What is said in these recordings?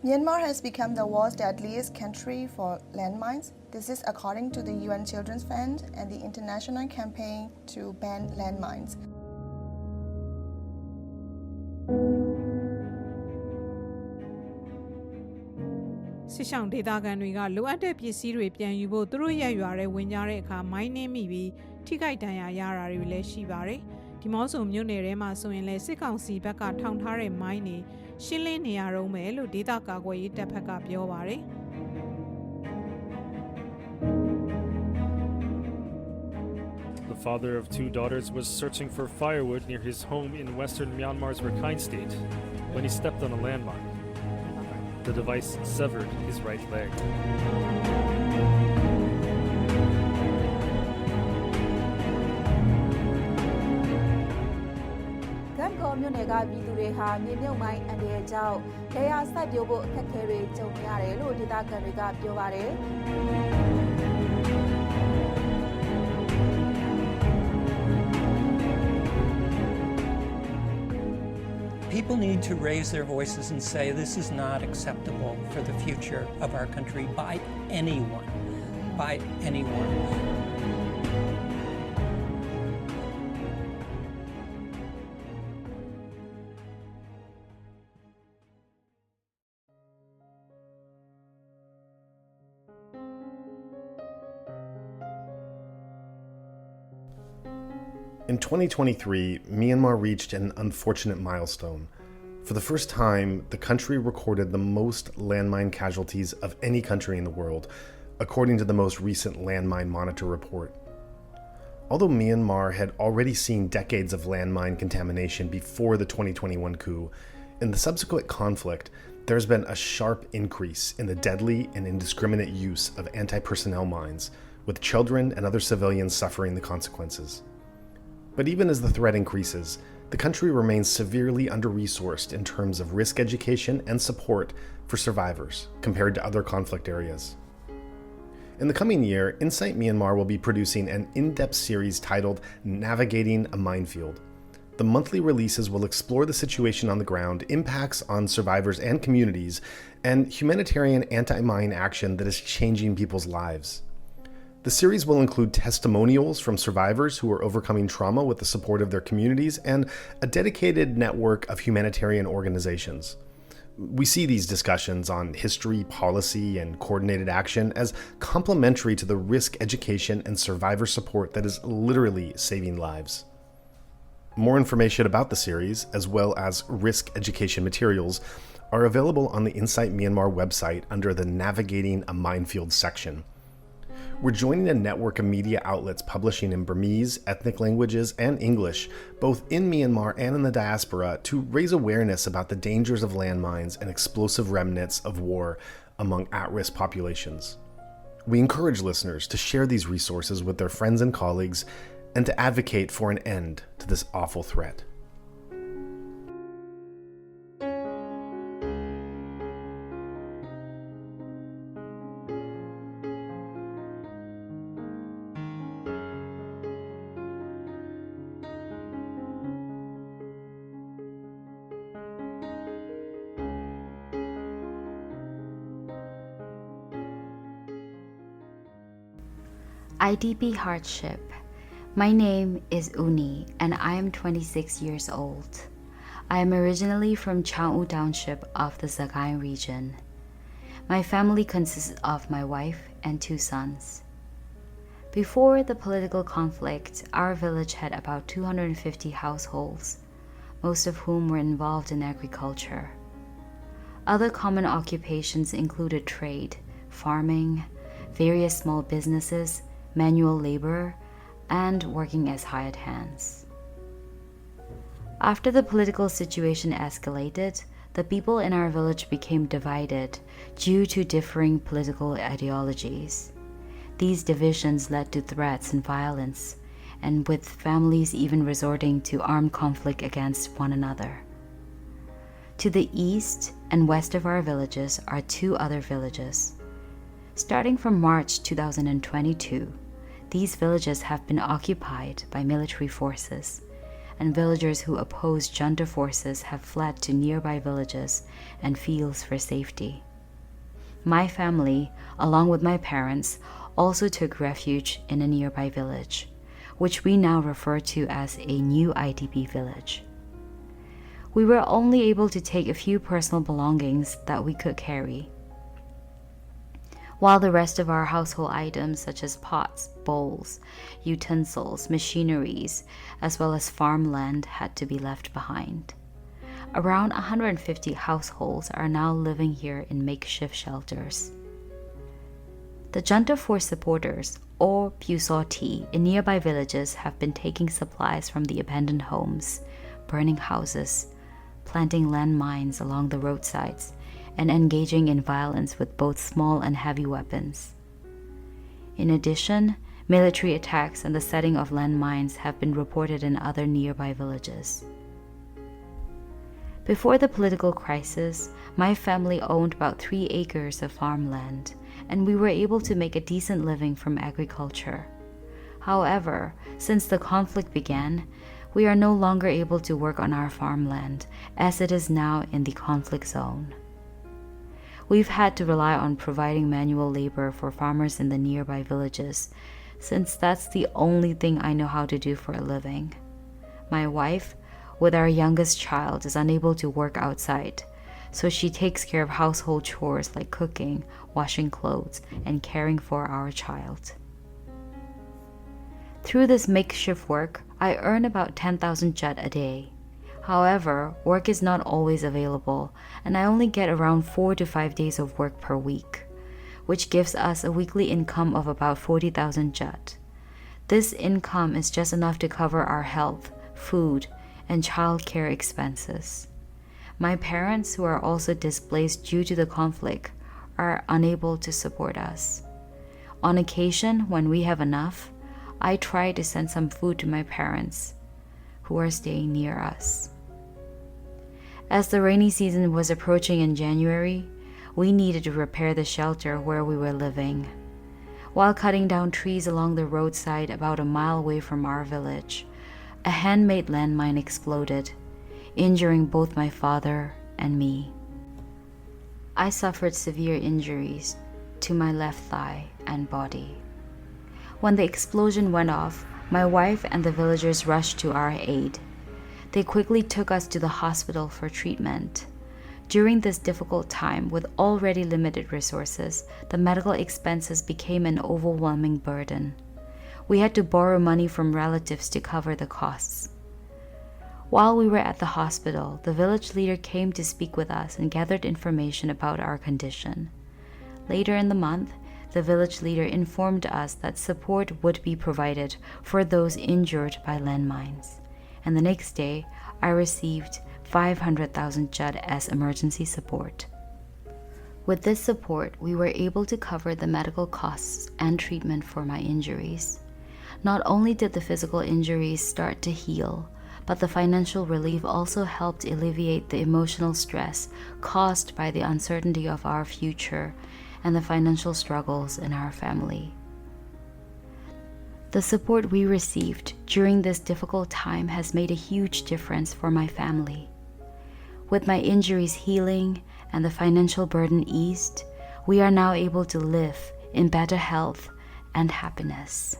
Myanmar has become the world's deadliest country for landmines. This is according to the UN Children's Fund and the international campaign to ban landmines. စစ်ဆောင်ဒေသခံတွေကလိုအပ်တဲ့ပစ္စည်းတွေပြန်ယူဖို့သူတို့ရဲ့ရွာထဲဝင်ကြတဲ့အခါမိုင်းနှင်းမိပြီးထိခိုက်ဒဏ်ရာရတာတွေလည်းရှိပါတယ်။ဒီမော့ဆိုမြို့နယ်ထဲမှာဆိုရင်လည်းစစ်ကောင်စီဘက်ကထောင်ထားတဲ့မိုင်းတွေရှင်းလင်းနေရတော့မယ်လို့ဒေသကာကွယ်ရေးတပ်ဖက်ကပြောပါတယ်။ The father of two daughters was searching for firewood near his home in western Myanmar's Rakhine state when he stepped on a landmine. The device severed his right leg. Gan ko myo ne ga bi tu de ha mye myau mai an de jaw le ya sat pyo bo akhat khe de jong ne yare lo deta kan de ga pyo ba de. People need to raise their voices and say this is not acceptable for the future of our country by anyone, by anyone. In 2023, Myanmar reached an unfortunate milestone. For the first time, the country recorded the most landmine casualties of any country in the world, according to the most recent Landmine Monitor report. Although Myanmar had already seen decades of landmine contamination before the 2021 coup, in the subsequent conflict, there's been a sharp increase in the deadly and indiscriminate use of anti-personnel mines, with children and other civilians suffering the consequences. But even as the threat increases, the country remains severely under-resourced in terms of risk education and support for survivors compared to other conflict areas. In the coming year, Insight Myanmar will be producing an in-depth series titled Navigating a Minefield. The monthly releases will explore the situation on the ground, impacts on survivors and communities, and humanitarian anti-mine action that is changing people's lives. The series will include testimonials from survivors who are overcoming trauma with the support of their communities and a dedicated network of humanitarian organizations. We see these discussions on history, policy, and coordinated action as complementary to the risk education and survivor support that is literally saving lives. More information about the series, as well as risk education materials, are available on the Insight Myanmar website under the Navigating a Minefield section. We're joining a network of media outlets publishing in Burmese, ethnic languages, and English, both in Myanmar and in the diaspora, to raise awareness about the dangers of landmines and explosive remnants of war among at-risk populations. We encourage listeners to share these resources with their friends and colleagues and to advocate for an end to this awful threat. IDP hardship. My name is Uni and I am 26 years old. I am originally from Chang'u Township of the Sagaing region. My family consists of my wife and 2 sons. Before the political conflict, our village had about 250 households, most of whom were involved in agriculture. Other common occupations included trade, farming, various small businesses, manual labor, and working as hired hands. After the political situation escalated, the people in our village became divided due to differing political ideologies. These divisions led to threats and violence, and with families even resorting to armed conflict against one another. To the east and west of our villages are 2 other villages. Starting from March 2022, these villages have been occupied by military forces, and villagers who oppose junta forces have fled to nearby villages and fields for safety. My family, along with my parents, also took refuge in a nearby village, which we now refer to as a new IDP village. We were only able to take a few personal belongings that we could carry, while the rest of our household items such as pots, bowls, utensils, machineries, as well as farmland had to be left behind. Around 150 households are now living here in makeshift shelters. The junta force supporters, or Pusoti, in nearby villages have been taking supplies from the abandoned homes, burning houses, planting landmines along the roadsides, and engaging in violence with both small and heavy weapons. In addition, military attacks and the setting of landmines have been reported in other nearby villages. Before the political crisis, my family owned about 3 acres of farmland, and we were able to make a decent living from agriculture. However, since the conflict began, we are no longer able to work on our farmland, as it is now in the conflict zone. We've had to rely on providing manual labor for farmers in the nearby villages, since that's the only thing I know how to do for a living. My wife, with our youngest child, is unable to work outside, so she takes care of household chores like cooking, washing clothes, and caring for our child. Through this makeshift work, I earn about 10,000 kyat a day. However, work is not always available, and I only get around 4 to 5 days of work per week, which gives us a weekly income of about 40,000 kyat. This income is just enough to cover our health, food, and childcare expenses. My parents, who are also displaced due to the conflict, are unable to support us. On occasion, when we have enough, I try to send some food to my parents, who are staying near us. As the rainy season was approaching in January, we needed to repair the shelter where we were living. While cutting down trees along the roadside about a mile away from our village, a handmade landmine exploded, injuring both my father and me. I suffered severe injuries to my left thigh and body. When the explosion went off, my wife and the villagers rushed to our aid. They quickly took us to the hospital for treatment. During this difficult time, with already limited resources, the medical expenses became an overwhelming burden. We had to borrow money from relatives to cover the costs. While we were at the hospital, the village leader came to speak with us and gathered information about our condition. Later in the month, the village leader informed us that support would be provided for those injured by landmines. And the next day, I received 500,000 kyat as emergency support. With this support, we were able to cover the medical costs and treatment for my injuries. Not only did the physical injuries start to heal, but the financial relief also helped alleviate the emotional stress caused by the uncertainty of our future and the financial struggles in our family. The support we received during this difficult time has made a huge difference for my family. With my injuries healing and the financial burden eased, we are now able to live in better health and happiness.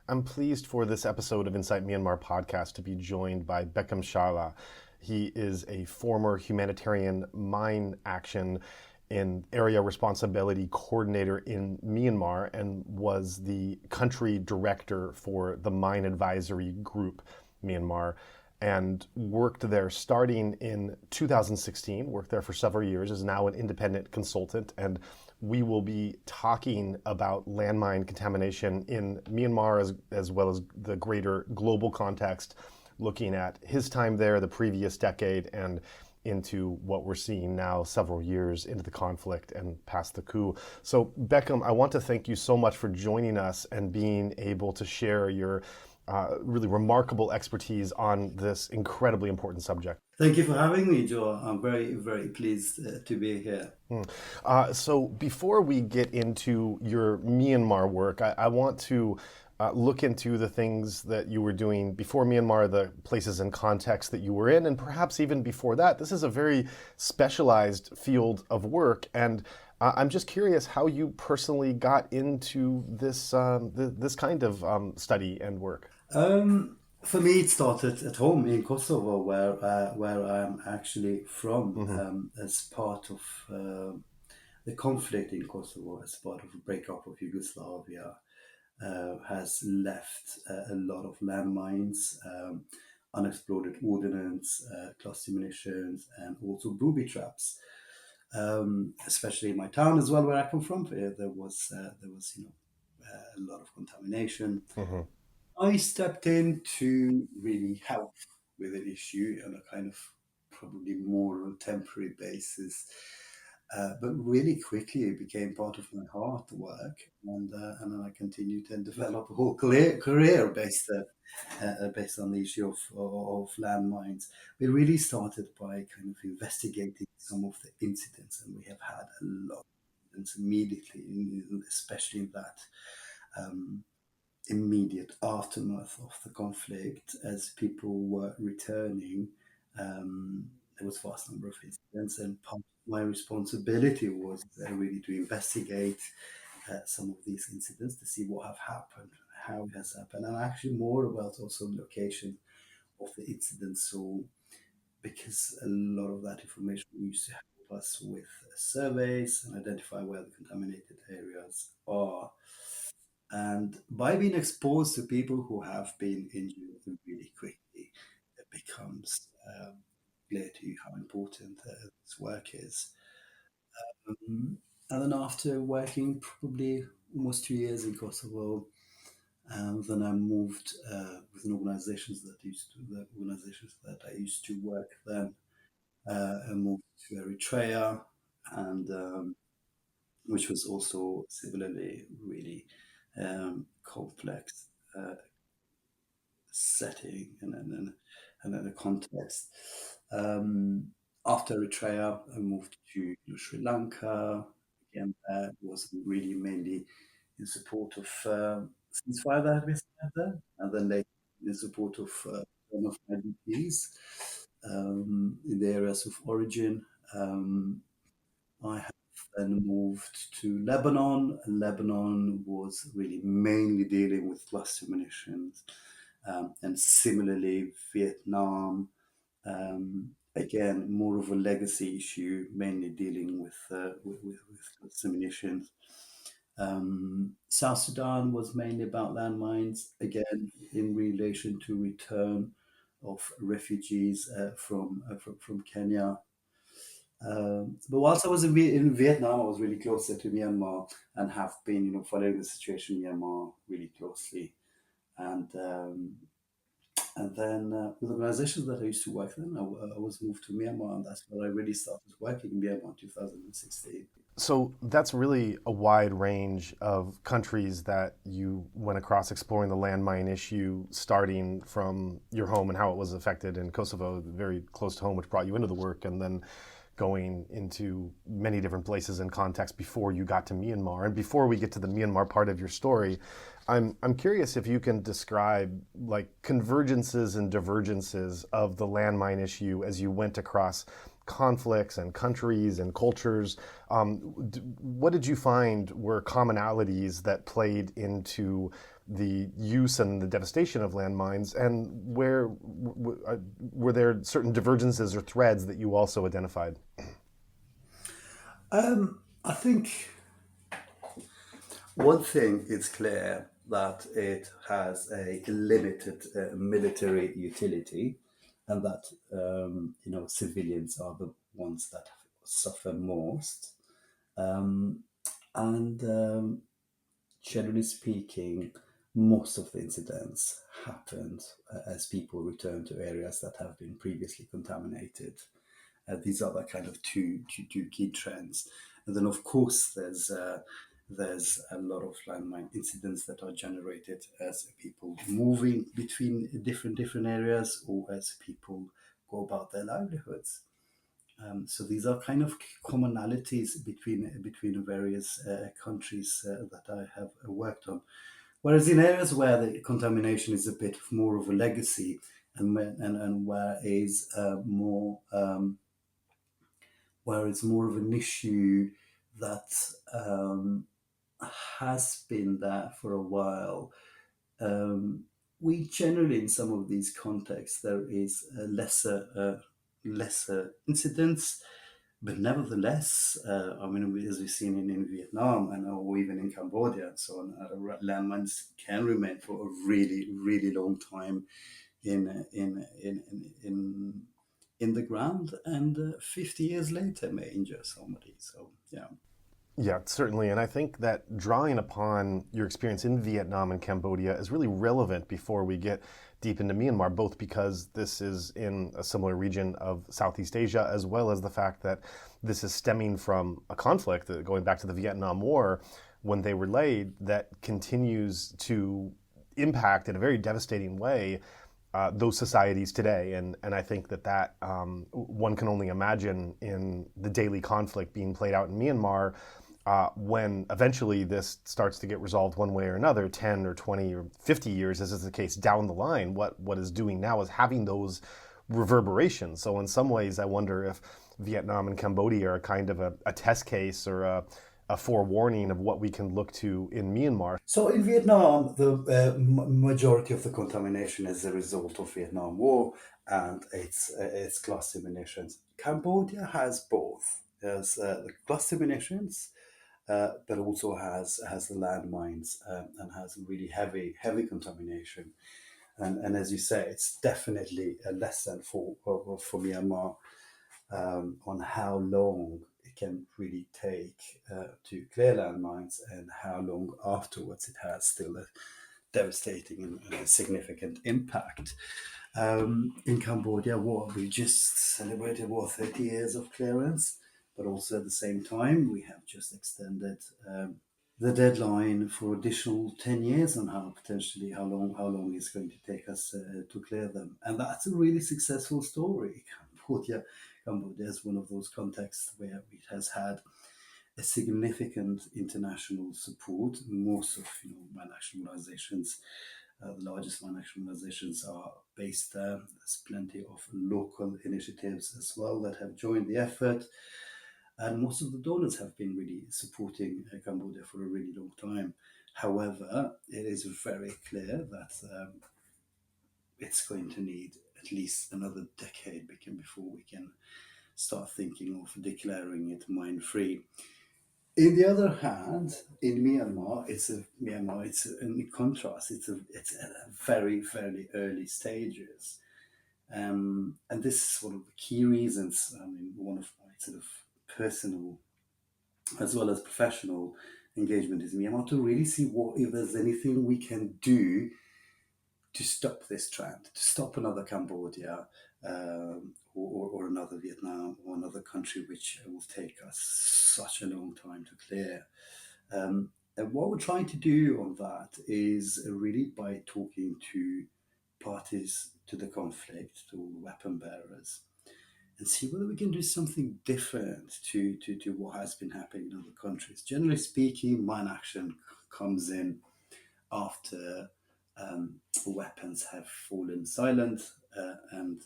I'm pleased for this episode of Insight Myanmar podcast to be joined by Bekim Shala. He is a former humanitarian mine action and area responsibility coordinator in Myanmar and was the country director for the Mine Advisory Group Myanmar, and worked there starting in 2016, worked there for several years, is now an independent consultant. And we will be talking about landmine contamination in Myanmar as well as the greater global context, looking at his time there, the previous decade, and into what we're seeing now several years into the conflict and past the coup. So Bekim, I want to thank you so much for joining us and being able to share your really remarkable expertise on this incredibly important subject. Thank you for having me, Joe. I'm very, very pleased to be here. So before we get into your Myanmar work, I want to look into the things that you were doing before Myanmar, the places and contexts that you were in, and perhaps even before that. This is a very specialized field of work, and I'm just curious how you personally got into this this kind of study and work. For me, it started at home in Kosovo, where I'm actually from, as part of the conflict in Kosovo, as part of the breakup of Yugoslavia, has left a lot of landmines, unexploded ordnance, cluster munitions, and also booby traps. Especially in my town as well, where I come from, there was a lot of contamination. I stepped in to really help with an issue on a kind of probably more temporary basis, but really quickly it became part of my heart work, and then I continued to develop a whole career based on the issue of landmines. We really started by kind of investigating some of the incidents, and we have had a lot of incidents immediately, especially in that immediate aftermath of the conflict. As people were returning, there was a vast number of incidents, and part of my responsibility was really to investigate some of these incidents to see what have happened, how it has happened, and actually more about also the location of the incident. So, because a lot of that information used to help us with surveys and identify where the contaminated areas are. And by being exposed to people who have been injured really quickly, it becomes clear to you how important this work is. And then after working probably almost 2 years in Kosovo, then I moved with the organizations that I used to work then. I moved to Eritrea, and which was also similarly really complex setting and then a context. After Eritrea, I moved to Sri Lanka. Again, that was really mainly in support of ceasefire that we had there, and then later in support of one of my IDPs in the areas of origin. I have then moved to Lebanon. Lebanon was really mainly dealing with cluster munitions, and similarly Vietnam. Again, more of a legacy issue, mainly dealing with cluster munitions. South Sudan was mainly about landmines, again in relation to return of refugees from Kenya. But whilst I was in Vietnam, I was really closer to Myanmar and have been, following the situation in Myanmar really closely. And then with organizations that I used to work in, I was moved to Myanmar, and that's where I really started working in Myanmar in 2016. So that's really a wide range of countries that you went across exploring the landmine issue, starting from your home and how it was affected in Kosovo, very close to home, which brought you into the work, and then going into many different places and contexts before you got to Myanmar. And before we get to the Myanmar part of your story, I'm curious if you can describe like convergences and divergences of the landmine issue as you went across conflicts and countries and cultures. What did you find were commonalities that played into the use and the devastation of landmines, and where were there certain divergences or threads that you also identified? I think one thing is clear, that it has a limited military utility, and that civilians are the ones that suffer most. And generally speaking, most of the incidents happened as people return to areas that have been previously contaminated. These are the kind of two key trends. And then, of course, there's a lot of landmine incidents that are generated as people moving between different areas, or as people go about their livelihoods. So these are kind of commonalities between various countries that I have worked on. Whereas in areas where the contamination is a bit more of a legacy, and where is more where it's more of an issue that has been there for a while, we generally, in some of these contexts, there is lesser incidents, but nevertheless, as we've seen in Vietnam or even in Cambodia and so on, landmines can remain for a really, really long time in the ground, and 50 years later may injure somebody. So, yeah. Yeah, certainly. And I think that drawing upon your experience in Vietnam and Cambodia is really relevant before we get deep into Myanmar, both because this is in a similar region of Southeast Asia, as well as the fact that this is stemming from a conflict going back to the Vietnam War when they were laid, that continues to impact in a very devastating way those societies today. And I think that one can only imagine in the daily conflict being played out in Myanmar, when eventually this starts to get resolved one way or another, 10 or 20 or 50 years, as is the case down the line, what is doing now is having those reverberations. So in some ways, I wonder if Vietnam and Cambodia are kind of a test case or a forewarning of what we can look to in Myanmar. So in Vietnam, the majority of the contamination is a result of Vietnam War and its cluster munitions. Cambodia has both. There's the cluster munitions, but also has the landmines, and has really heavy contamination. And as you say, it's definitely a lesson for Myanmar on how long it can really take to clear landmines, and how long afterwards it has still a devastating and significant impact. In Cambodia, we just celebrated 30 years of clearance, but also at the same time we have just extended the deadline for additional 10 years on how long it's going to take us to clear them. And that's a really successful story. Cambodia is one of those contexts where it has had a significant international support. Most of mine nationalizations, the largest mine nationalizations, are based there. There's plenty of local initiatives as well that have joined the effort. And most of the donors have been really supporting Cambodia for a really long time. However, it is very clear that it's going to need at least another decade before we can start thinking of declaring it mine-free. In the other hand, in Myanmar, in contrast, it's at a very, very early stages. And this is one of the key reasons, one of my sort of personal as well as professional engagement is Myanmar, to really see if there's anything we can do to stop this trend, to stop another Cambodia or another Vietnam or another country which will take us such a long time to clear. And what we're trying to do on that is really by talking to parties to the conflict, to weapon bearers, and see whether we can do something different to what has been happening in other countries. Generally speaking, mine action comes in after weapons have fallen silent, and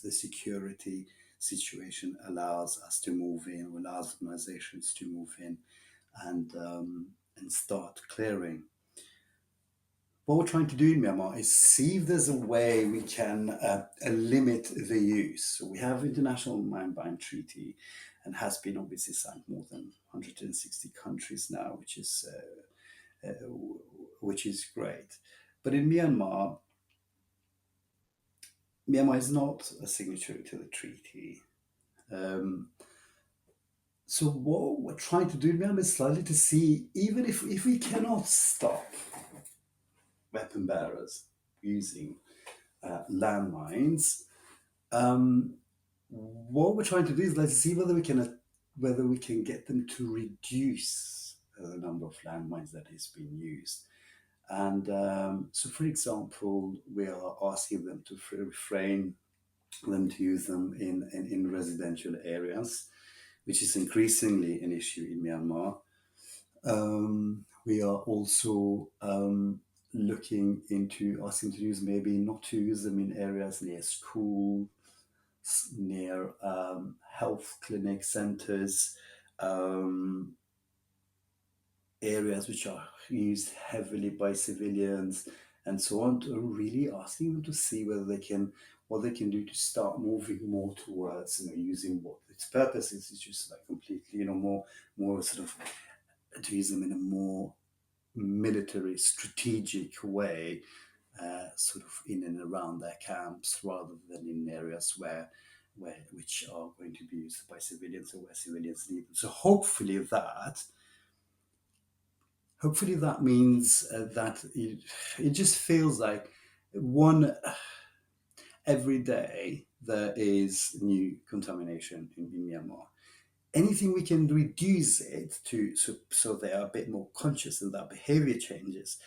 the security situation allows us to move in, or allows organizations to move in and start clearing. what we're trying to do in Myanmar is see if there's a way we can limit the use. So we have International Landmine Treaty, and has been obviously signed more than 160 countries now, which is great. But in Myanmar is not a signatory to the treaty. So what we're trying to do in Myanmar is slightly to see, even if we cannot stop weapon bearers using landmines, what we're trying to do is let's see whether we can get them to reduce the number of landmines that is being used. And so, for example, we are asking them to refrain them to use them in residential areas, which is increasingly an issue in Myanmar. We are also looking into asking to use, maybe not to use them in areas near school, near health clinic centers, areas which are used heavily by civilians, and so on, to really asking them to see what they can do to start moving more towards using what its purpose is. It's just like completely more sort of to use them in a more military strategic way, sort of in and around their camps, rather than in areas which are going to be used by civilians or where civilians need them. So hopefully that means that it just feels like every day there is new contamination in Myanmar. Anything we can reduce it to, so they are a bit more conscious and that behavior changes,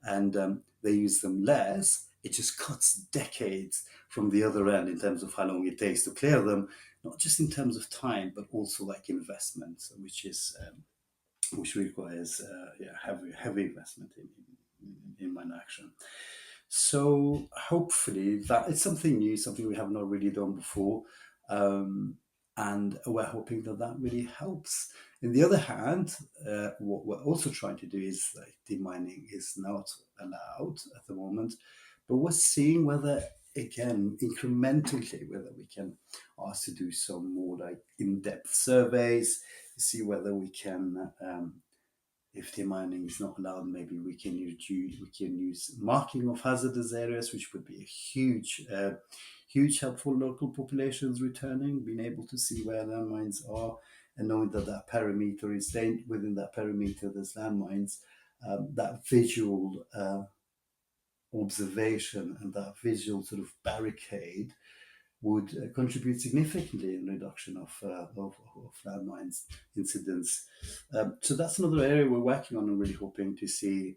and they use them less, it just cuts decades from the other end in terms of how long it takes to clear them, not just in terms of time, but also like investment, which requires heavy investment in mine action. So hopefully that it's something new, something we have not really done before. And we're hoping that really helps. On the other hand, what we're also trying to do is demining is not allowed at the moment, but we're seeing whether, again, incrementally, whether we can ask to do some more in-depth surveys, see whether we can, if demining is not allowed, maybe we can use marking of hazardous areas, which would be a huge help for local populations returning, being able to see where landmines are, and knowing that perimeter is within that perimeter there's landmines. That visual observation and that visual sort of barricade would contribute significantly in reduction of landmines incidents. So that's another area we're working on and really hoping to see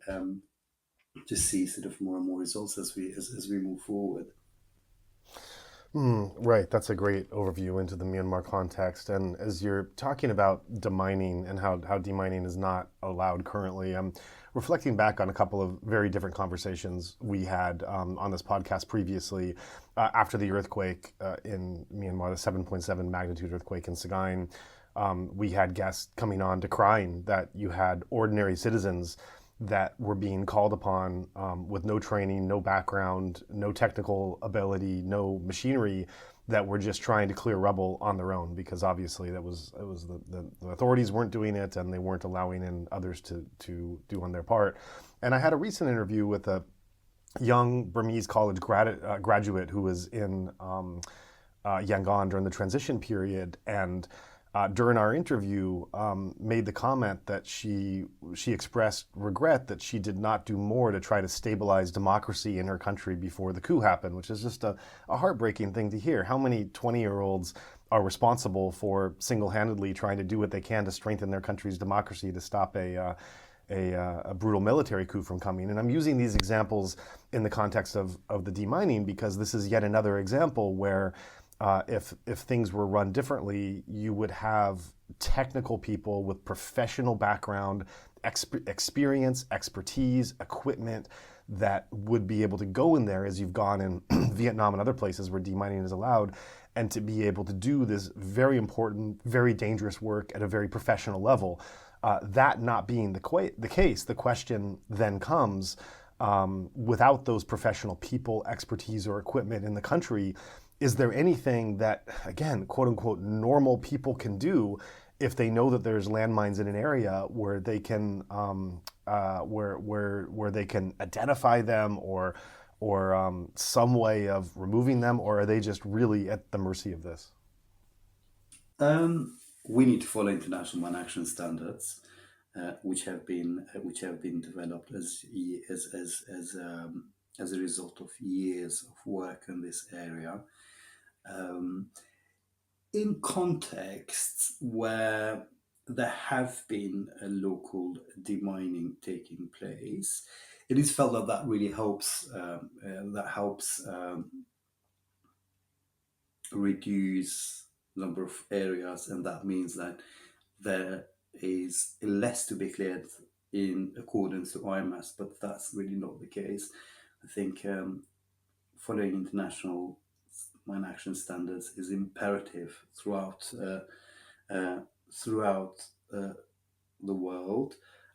sort of more and more results as we move forward. Right, that's a great overview into the Myanmar context. And as you're talking about demining and how demining is not allowed currently, I'm reflecting back on a couple of very different conversations we had on this podcast previously after the earthquake in Myanmar, the 7.7 magnitude earthquake in Sagaing. We had guests coming on decrying that you had ordinary citizens that were being called upon with no training, no background, no technical ability, no machinery, that were just trying to clear rubble on their own, because obviously it was the authorities weren't doing it and they weren't allowing in others to do on their part. And I had a recent interview with a young Burmese college graduate who was in Yangon during the transition period, and during our interview, made the comment that she expressed regret that she did not do more to try to stabilize democracy in her country before the coup happened, which is just a heartbreaking thing to hear. How many 20-year-olds are responsible for single-handedly trying to do what they can to strengthen their country's democracy to stop a brutal military coup from coming? And I'm using these examples in the context of the demining because this is yet another example where if things were run differently, you would have technical people with professional background, experience, expertise, equipment that would be able to go in there, as you've gone in Vietnam and other places where demining is allowed, and to be able to do this very important, very dangerous work at a very professional level. That not being the case, the question then comes, without those professional people, expertise, or equipment in the country, is there anything that, again, quote unquote, normal people can do if they know that there's landmines in an area where they can where they can identify them or some way of removing them, or are they just really at the mercy of this? We need to follow international mine action standards, which have been developed as a result of years of work in this area. In contexts where there have been a local demining taking place, it is felt that that really helps. Reduce number of areas, and that means that there is less to be cleared in accordance to IMS, but that's really not the case. I think following international mine action standards is imperative throughout the world.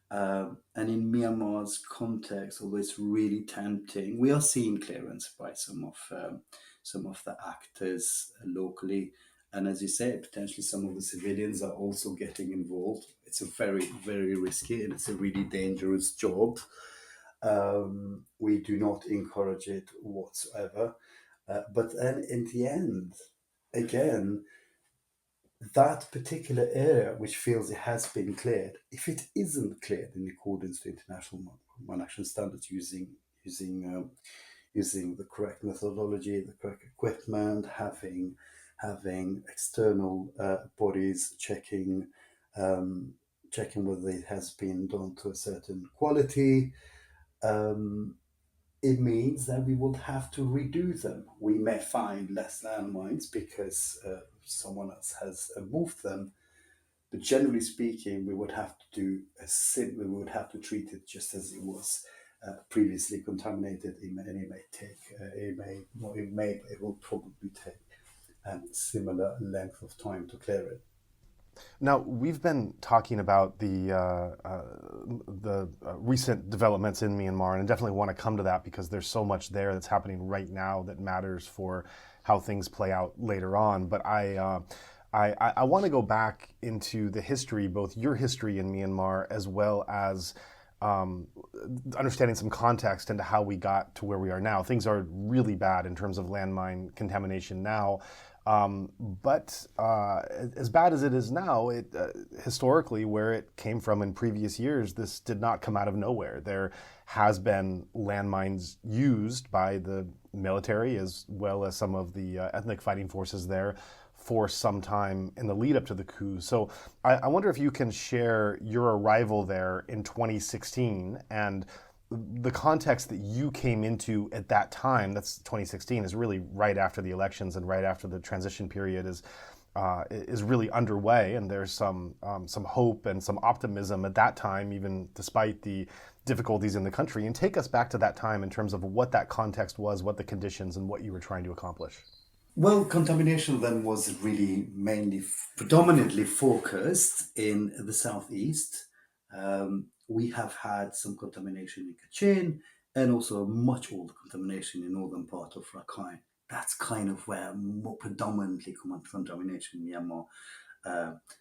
And in Myanmar's context, although it's really tempting, we are seeing clearance by some of the actors locally. And as you say, potentially some of the civilians are also getting involved. It's a very, very risky and it's a really dangerous job. We do not encourage it whatsoever. But then in the end, again, that particular area which feels it has been cleared, if it isn't cleared in accordance to international mine action standards, using the correct methodology, the correct equipment, having external bodies checking whether it has been done to a certain quality, it means that we will have to redo them. We may find less landmines because someone else has moved them, but generally speaking, we would have to treat it just as it was previously contaminated. It will probably take a similar length of time to clear it. Now, we've been talking about the recent developments in Myanmar, and I definitely want to come to that because there's so much there that's happening right now that matters for how things play out later on. But I want to go back into the history, both your history in Myanmar as well as understanding some context into how we got to where we are now. Things are really bad in terms of landmine contamination now. But as bad as it is now, it historically, where it came from in previous years, this did not come out of nowhere. There has been landmines used by the military as well as some of the ethnic fighting forces there for some time in the lead up to the coup. So I wonder if you can share your arrival there in 2016 and the context that you came into at that time. That's 2016, is really right after the elections and right after the transition period is really underway, and there's some hope and some optimism at that time, even despite the difficulties in the country. And take us back to that time in terms of what that context was, what the conditions, and what you were trying to accomplish. Well, contamination then was really predominantly focused in the southeast. We have had some contamination in Kachin and also much older contamination in northern part of Rakhine. That's kind of where more predominantly contamination in Myanmar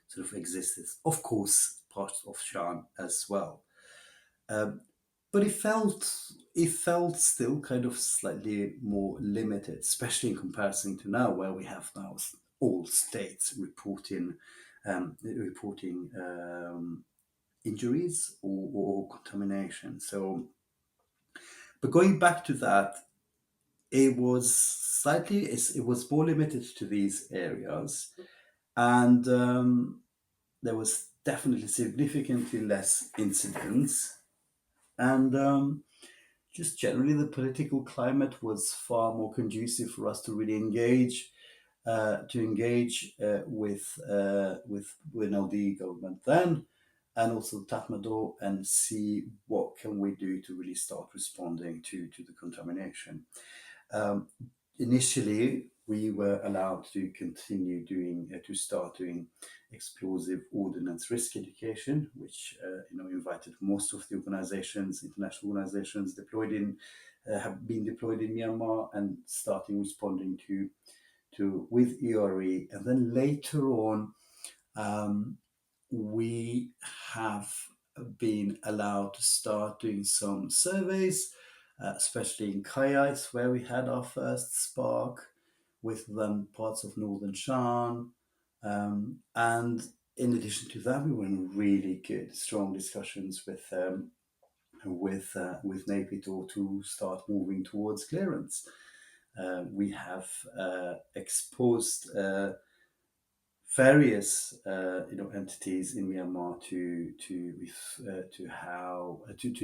sort of existed. Of course, parts of Shan as well. But it felt still kind of slightly more limited, especially in comparison to now, where we have now all states reporting injuries or contamination. So, but going back to that, it was more limited to these areas, and there was definitely significantly less incidents, and just generally the political climate was far more conducive for us to really engage with the government then, and also Tatmadaw, and see what can we do to really start responding to the contamination. Initially, we were allowed to continue to start doing explosive ordnance risk education, which invited most of the international organizations have been deployed in Myanmar, and starting responding to with EORE. And then later on, we have been allowed to start doing some surveys, especially in Kayais, where we had our first spark with parts of northern Shan. And in addition to that, we were in really good, strong discussions with Naypyidaw to start moving towards clearance. We have exposed various entities in Myanmar to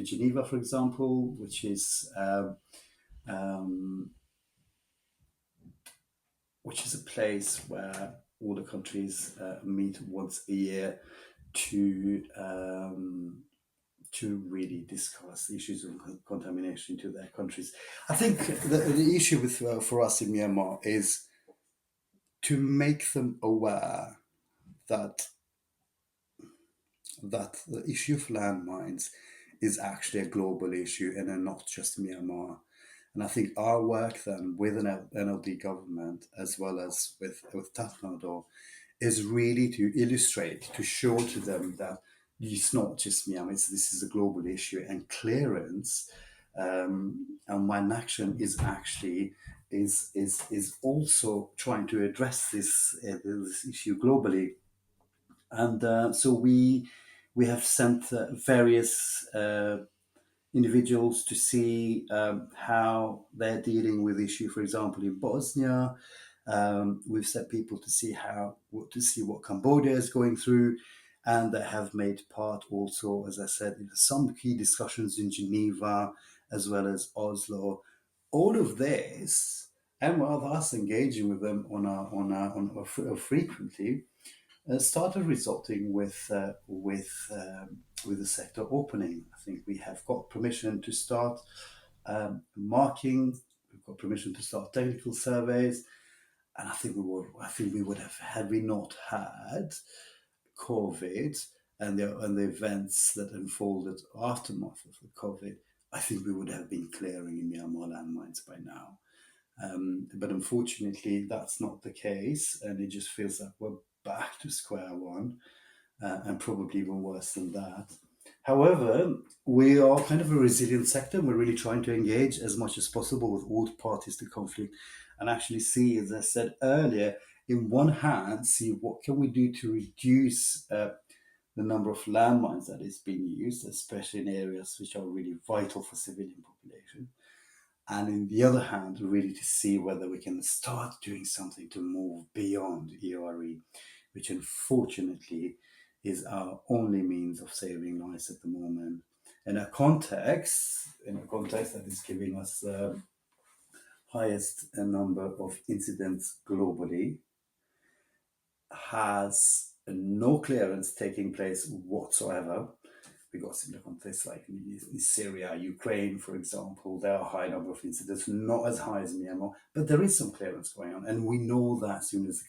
Geneva, for example, which is a place where all the countries meet once a year to really discuss issues of contamination to their countries. I think the issue for us in Myanmar is to make them aware that the issue of landmines is actually a global issue and not just Myanmar. And I think our work then with an NLD government, as well as with Tatmadaw, is really to illustrate, to show to them that it's not just Myanmar, this is a global issue, and clearance and mine action is actually is also trying to address this issue globally. And so we have sent various individuals to see how they're dealing with the issue. For example, in Bosnia, we've sent people to see what Cambodia is going through, and they have made part also, as I said, in some key discussions in Geneva as well as Oslo. All of this, and with us engaging with them frequently, started resulting with the sector opening. I think we have got permission to start marking. We've got permission to start technical surveys, and I think we would have, had we not had COVID and the events that unfolded aftermath of the COVID, I think we would have been clearing in Myanmar landmines by now. But unfortunately, that's not the case, and it just feels like we're back to square one, and probably even worse than that. However, we are kind of a resilient sector, and we're really trying to engage as much as possible with all parties to conflict, and actually see, as I said earlier, in one hand, see what can we do to reduce the number of landmines that is being used, especially in areas which are really vital for civilian population. And in the other hand, really to see whether we can start doing something to move beyond EORE, which unfortunately is our only means of saving lives at the moment. In a context that is giving us the highest number of incidents globally, has no clearance taking place whatsoever. We got similar contexts like in Syria, Ukraine, for example. There are a high number of incidents, not as high as Myanmar, but there is some clearance going on. And we know that as soon as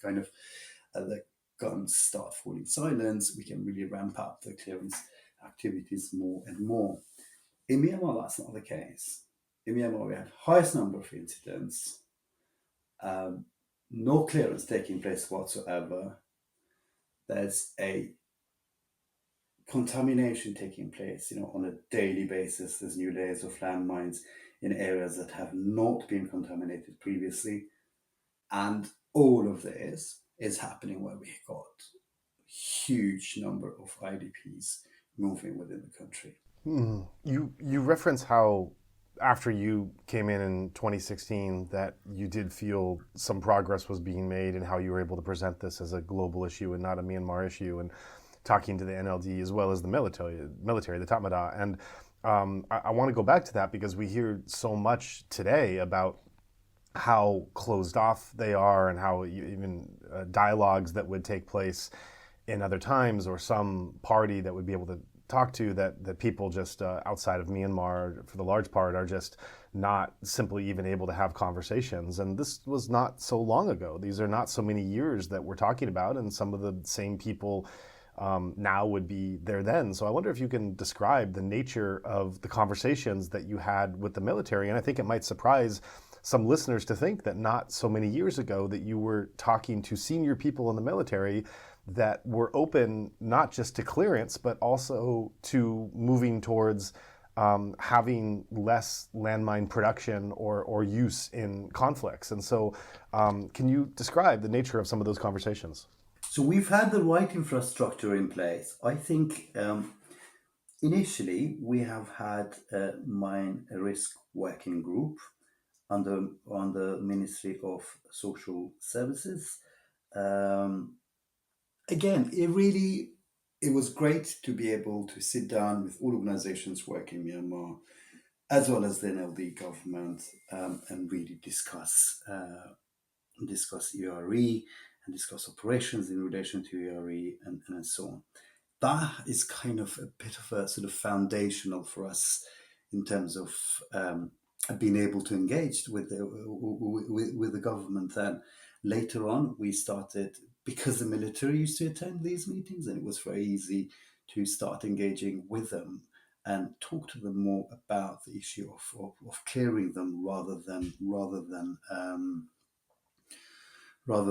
the guns start falling silent, we can really ramp up the clearance activities more and more. In Myanmar, that's not the case. In Myanmar, we have highest number of incidents, no clearance taking place whatsoever. There's a contamination taking place, on a daily basis. There's new layers of landmines in areas that have not been contaminated previously. And all of this is happening where we've got huge number of IDPs moving within the country. You reference how after you came in 2016 that you did feel some progress was being made and how you were able to present this as a global issue and not a Myanmar issue, and talking to the NLD as well as the military, the Tatmadaw. And I want to go back to that because we hear so much today about how closed off they are and how even dialogues that would take place in other times, or some party that would be able to talk to that people just outside of Myanmar, for the large part, are just not simply even able to have conversations. And this was not so long ago. These are not so many years that we're talking about, and some of the same people now would be there then. So I wonder if you can describe the nature of the conversations that you had with the military. And I think it might surprise some listeners to think that not so many years ago that you were talking to senior people in the military that were open not just to clearance, but also to moving towards having less landmine production or use in conflicts. And so can you describe the nature of some of those conversations? So we've had the right infrastructure in place. I think initially we have had a mine risk working group on the Ministry of Social Services. Again, it was great to be able to sit down with all organizations working in Myanmar, as well as the NLD government, and really discuss EORE and discuss operations in relation to EORE and so on. That is kind of a bit of a sort of foundational for us in terms of being able to engage with the government. Then later on, we started, because the military used to attend these meetings, and it was very easy to start engaging with them and talk to them more about the issue of clearing them rather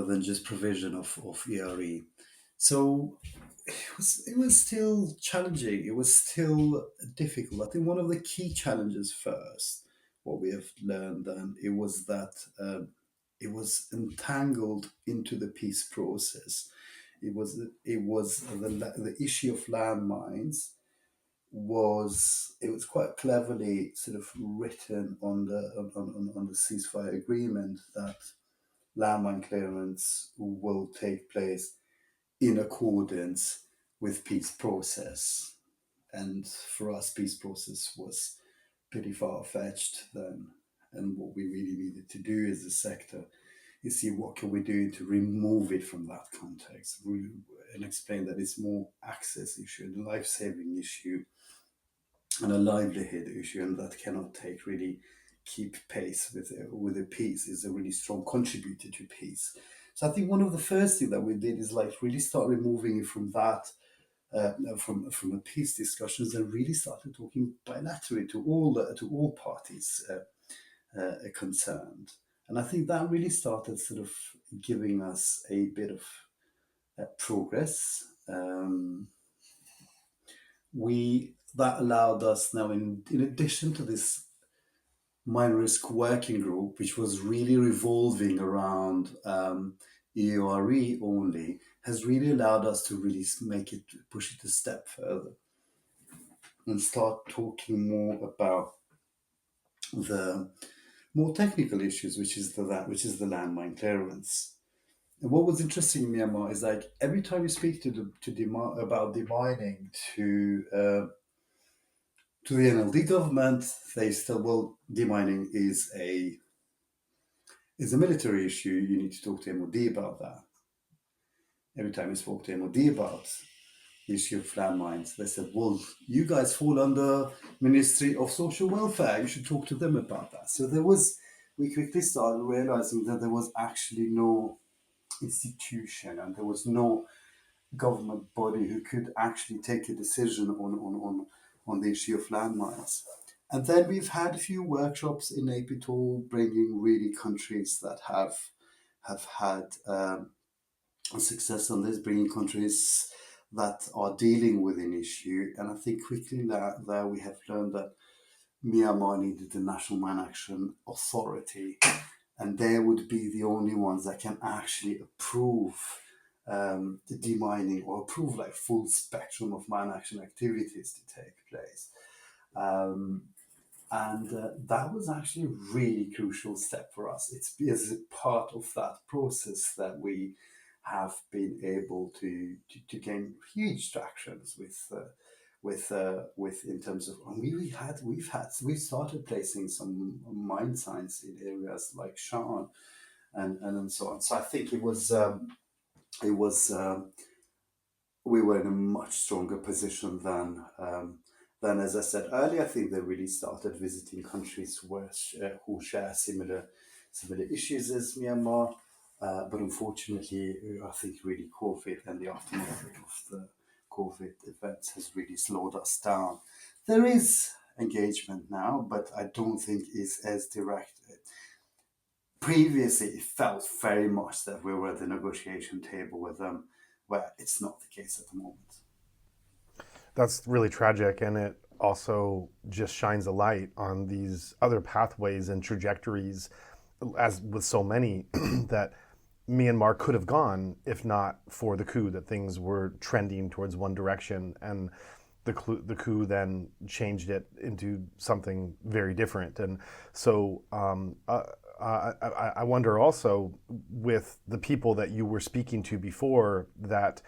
than just provision of ERE. So it was still challenging. It was still difficult. I think one of the key challenges first, what we have learned then, it was that it was entangled into the peace process. It was the issue of landmines was quite cleverly sort of written on the ceasefire agreement that landmine clearance will take place in accordance with peace process. And for us, peace process was pretty far-fetched then. And what we really needed to do as a sector is see what can we do to remove it from that context and explain that it's more access issue, a life-saving issue, and a livelihood issue, and that cannot keep pace with the peace, is a really strong contributor to peace. So I think one of the first things that we did is really start removing it from that, from the peace discussions, and really started talking bilaterally to all parties concerned. And I think that really started sort of giving us a bit of progress. That allowed us now, in addition to this mine risk working group, which was really revolving around EORE only, has really allowed us to really push it a step further and start talking more about the more technical issues, which is the landmine clearance. And what was interesting in Myanmar is every time you speak about demining to the NLD government, they still, demining is a military issue. You need to talk to MOD about that. Every time you spoke to MOD about the issue of landmines, they said, you guys fall under Ministry of Social Welfare. You should talk to them about that. So we quickly started realizing that there was actually no institution and there was no government body who could actually take a decision on the issue of landmines. And then we've had a few workshops in Naypyidaw, bringing really countries that have had success on this, bringing countries that are dealing with an issue. And I think quickly there we have learned that Myanmar needed the National Mine Action Authority, and they would be the only ones that can actually approve the demining or approve full spectrum of mine action activities to take place. And that was actually a really crucial step for us. It's as a part of that process that we have been able to gain huge tractions with in terms of, and we've started placing some mine signs in areas like Shan and so on. So I think it was we were in a much stronger position than, as I said earlier. I think they really started visiting countries who share similar issues as Myanmar. But unfortunately, I think really COVID and the aftermath of the COVID events has really slowed us down. There is engagement now, but I don't think it's as direct. Previously, it felt very much that we were at the negotiation table with them, where it's not the case at the moment. That's really tragic, and it also just shines a light on these other pathways and trajectories, as with so many, that Myanmar could have gone if not for the coup, that things were trending towards one direction, and the coup then changed it into something very different. And so I wonder also, with the people that you were speaking to before that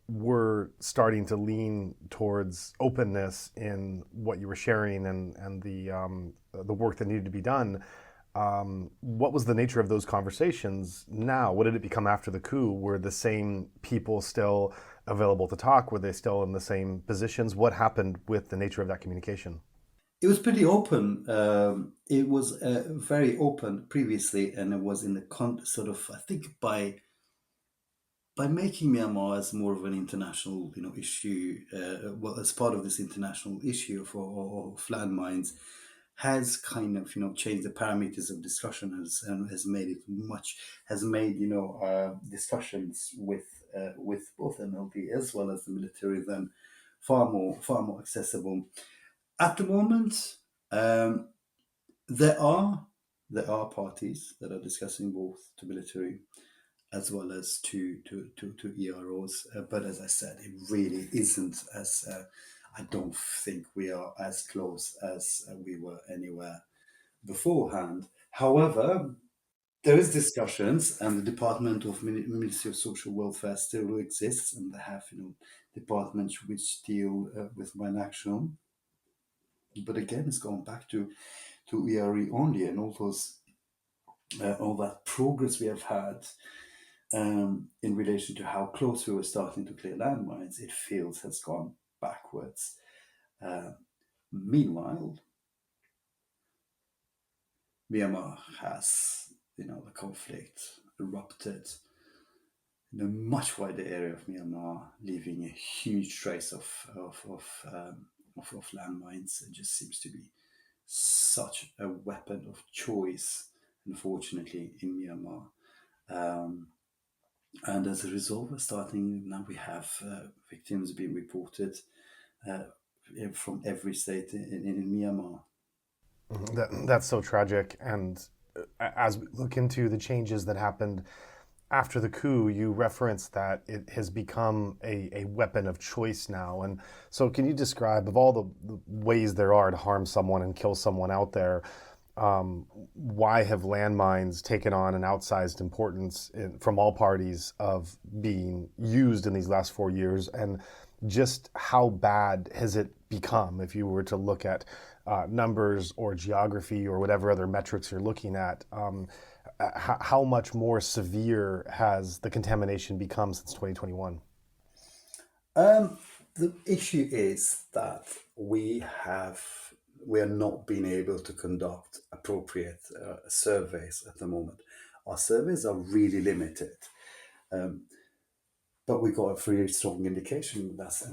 were starting to lean towards openness in what you were sharing and the work that needed to be done, what was the nature of those conversations now? What did it become after the coup? Were the same people still available to talk? Were they still in the same positions? What happened with the nature of that communication? It was pretty open. It was very open previously, and it was in the sort of, I think, by making Myanmar as more of an international, issue, well, as part of this international issue of landmines, has kind of, changed the parameters of discussion, and has made discussions with both MLD as well as the military then far more accessible. At the moment, there are parties that are discussing both to military as well as to EORs, but as I said, it really isn't as. I don't think we are as close as we were anywhere beforehand. However, there is discussions, and the Department of Ministry of Social Welfare still exists, and they have departments which deal with mine action. But again, it's gone back to EORE only, and all that progress we have had in relation to how close we were starting to clear landmines, it feels has gone backwards. Meanwhile, Myanmar has, the conflict erupted in a much wider area of Myanmar, leaving a huge trace of landmines. It just seems to be such a weapon of choice, unfortunately, in Myanmar. And as a result, we have victims being reported from every state in Myanmar. That's so tragic. And as we look into the changes that happened after the coup, you referenced that it has become a weapon of choice now. And so can you describe, of all the ways there are to harm someone and kill someone out there, why have landmines taken on an outsized importance from all parties of being used in these last 4 years? And just how bad has it become, if you were to look at numbers or geography or whatever other metrics you're looking at? How much more severe has the contamination become since 2021? The issue is that we are not being able to conduct appropriate surveys at the moment. Our surveys are really limited, but we got a very strong indication that's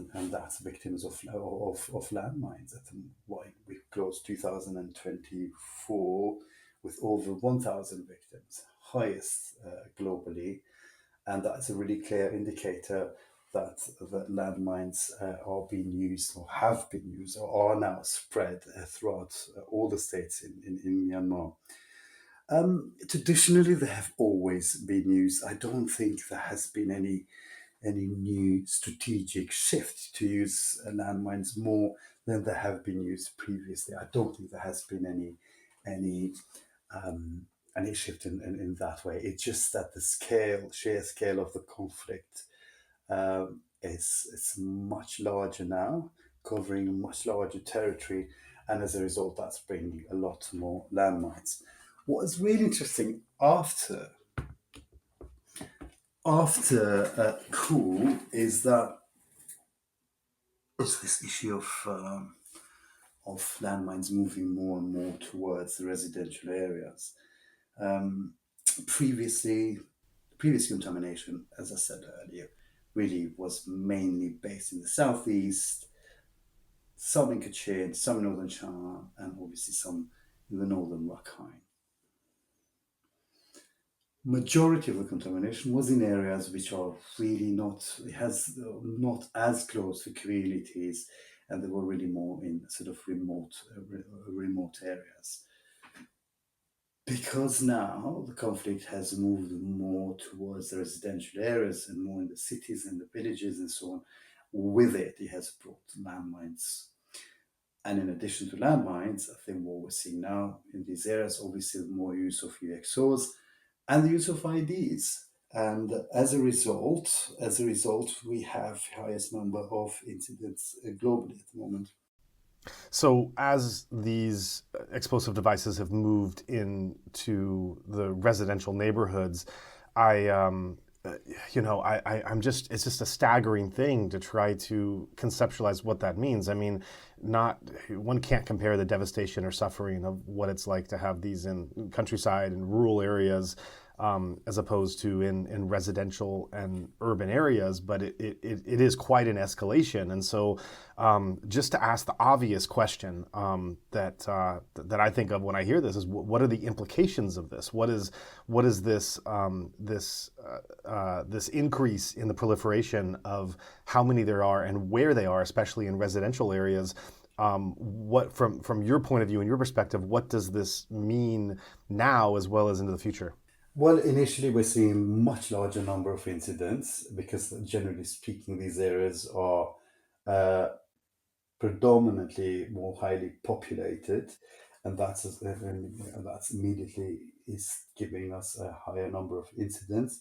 victims of landmines. We closed 2024 with over 1,000 victims, highest globally, and that's a really clear indicator that landmines are being used, or have been used, or are now spread throughout all the states in Myanmar. Traditionally, they have always been used. I don't think there has been any new strategic shift to use landmines more than they have been used previously. I don't think there has been any shift in that way. It's just that the sheer scale of the conflict is much larger now, covering a much larger territory, and as a result, that's bringing a lot more landmines. What is really interesting after coup is that is this issue of landmines moving more and more towards the residential areas. Previous contamination, as I said earlier, really was mainly based in the southeast, some in Kachin, some in northern China, and obviously some in the northern Rakhine. Majority of the contamination was in areas which are really not as close to communities, and they were really more in sort of remote areas. Because now the conflict has moved more towards the residential areas and more in the cities and the villages and so on, with it has brought landmines. And in addition to landmines, I think what we're seeing now in these areas, obviously more use of UXOs and the use of IEDs. And as a result, we have highest number of incidents globally at the moment. So as these explosive devices have moved into the residential neighborhoods, I'm just, it's just a staggering thing to try to conceptualize what that means. I mean, one can't compare the devastation or suffering of what it's like to have these in countryside and rural areas as opposed to in residential and urban areas, but it is quite an escalation. And so just to ask the obvious question that I think of when I hear this is, what are the implications of this? What is this this increase in the proliferation of how many there are and where they are, especially in residential areas? What from your point of view and your perspective, what does this mean now as well as into the future? Well, initially we're seeing much larger number of incidents because generally speaking, these areas are predominantly more highly populated, and that's immediately is giving us a higher number of incidents.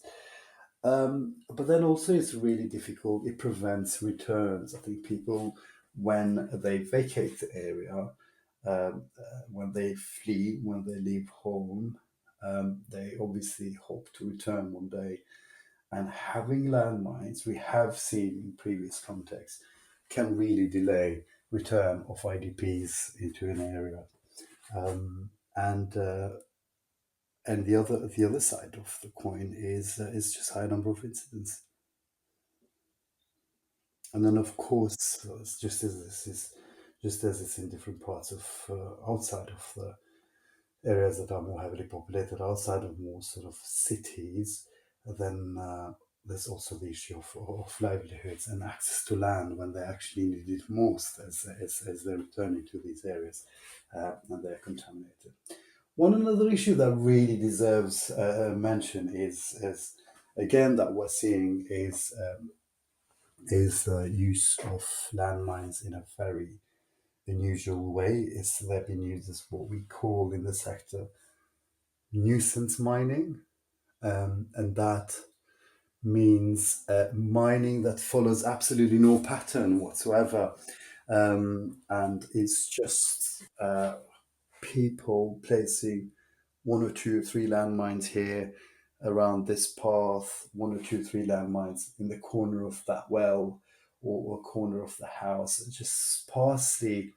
But then also it's really difficult. It prevents returns. I think people, when they vacate the area, when they flee, when they leave home, they obviously hope to return one day. And having landmines, we have seen in previous contexts, can really delay return of IDPs into an area. And the other side of the coin is just high number of incidents. And then, of course, just as it's in different parts of outside of the areas that are more heavily populated, outside of more sort of cities, then there's also the issue of livelihoods and access to land when they actually need it most as they're returning to these areas and they're contaminated. One another issue that really deserves mention is again that we're seeing is use of landmines in a very unusual way. They've been used as what we call in the sector nuisance mining, and that means mining that follows absolutely no pattern whatsoever, and it's just people placing 1 or 2 or 3 landmines here around this path, 1 or 2 or 3 landmines in the corner of that well or corner of the house, just sparsely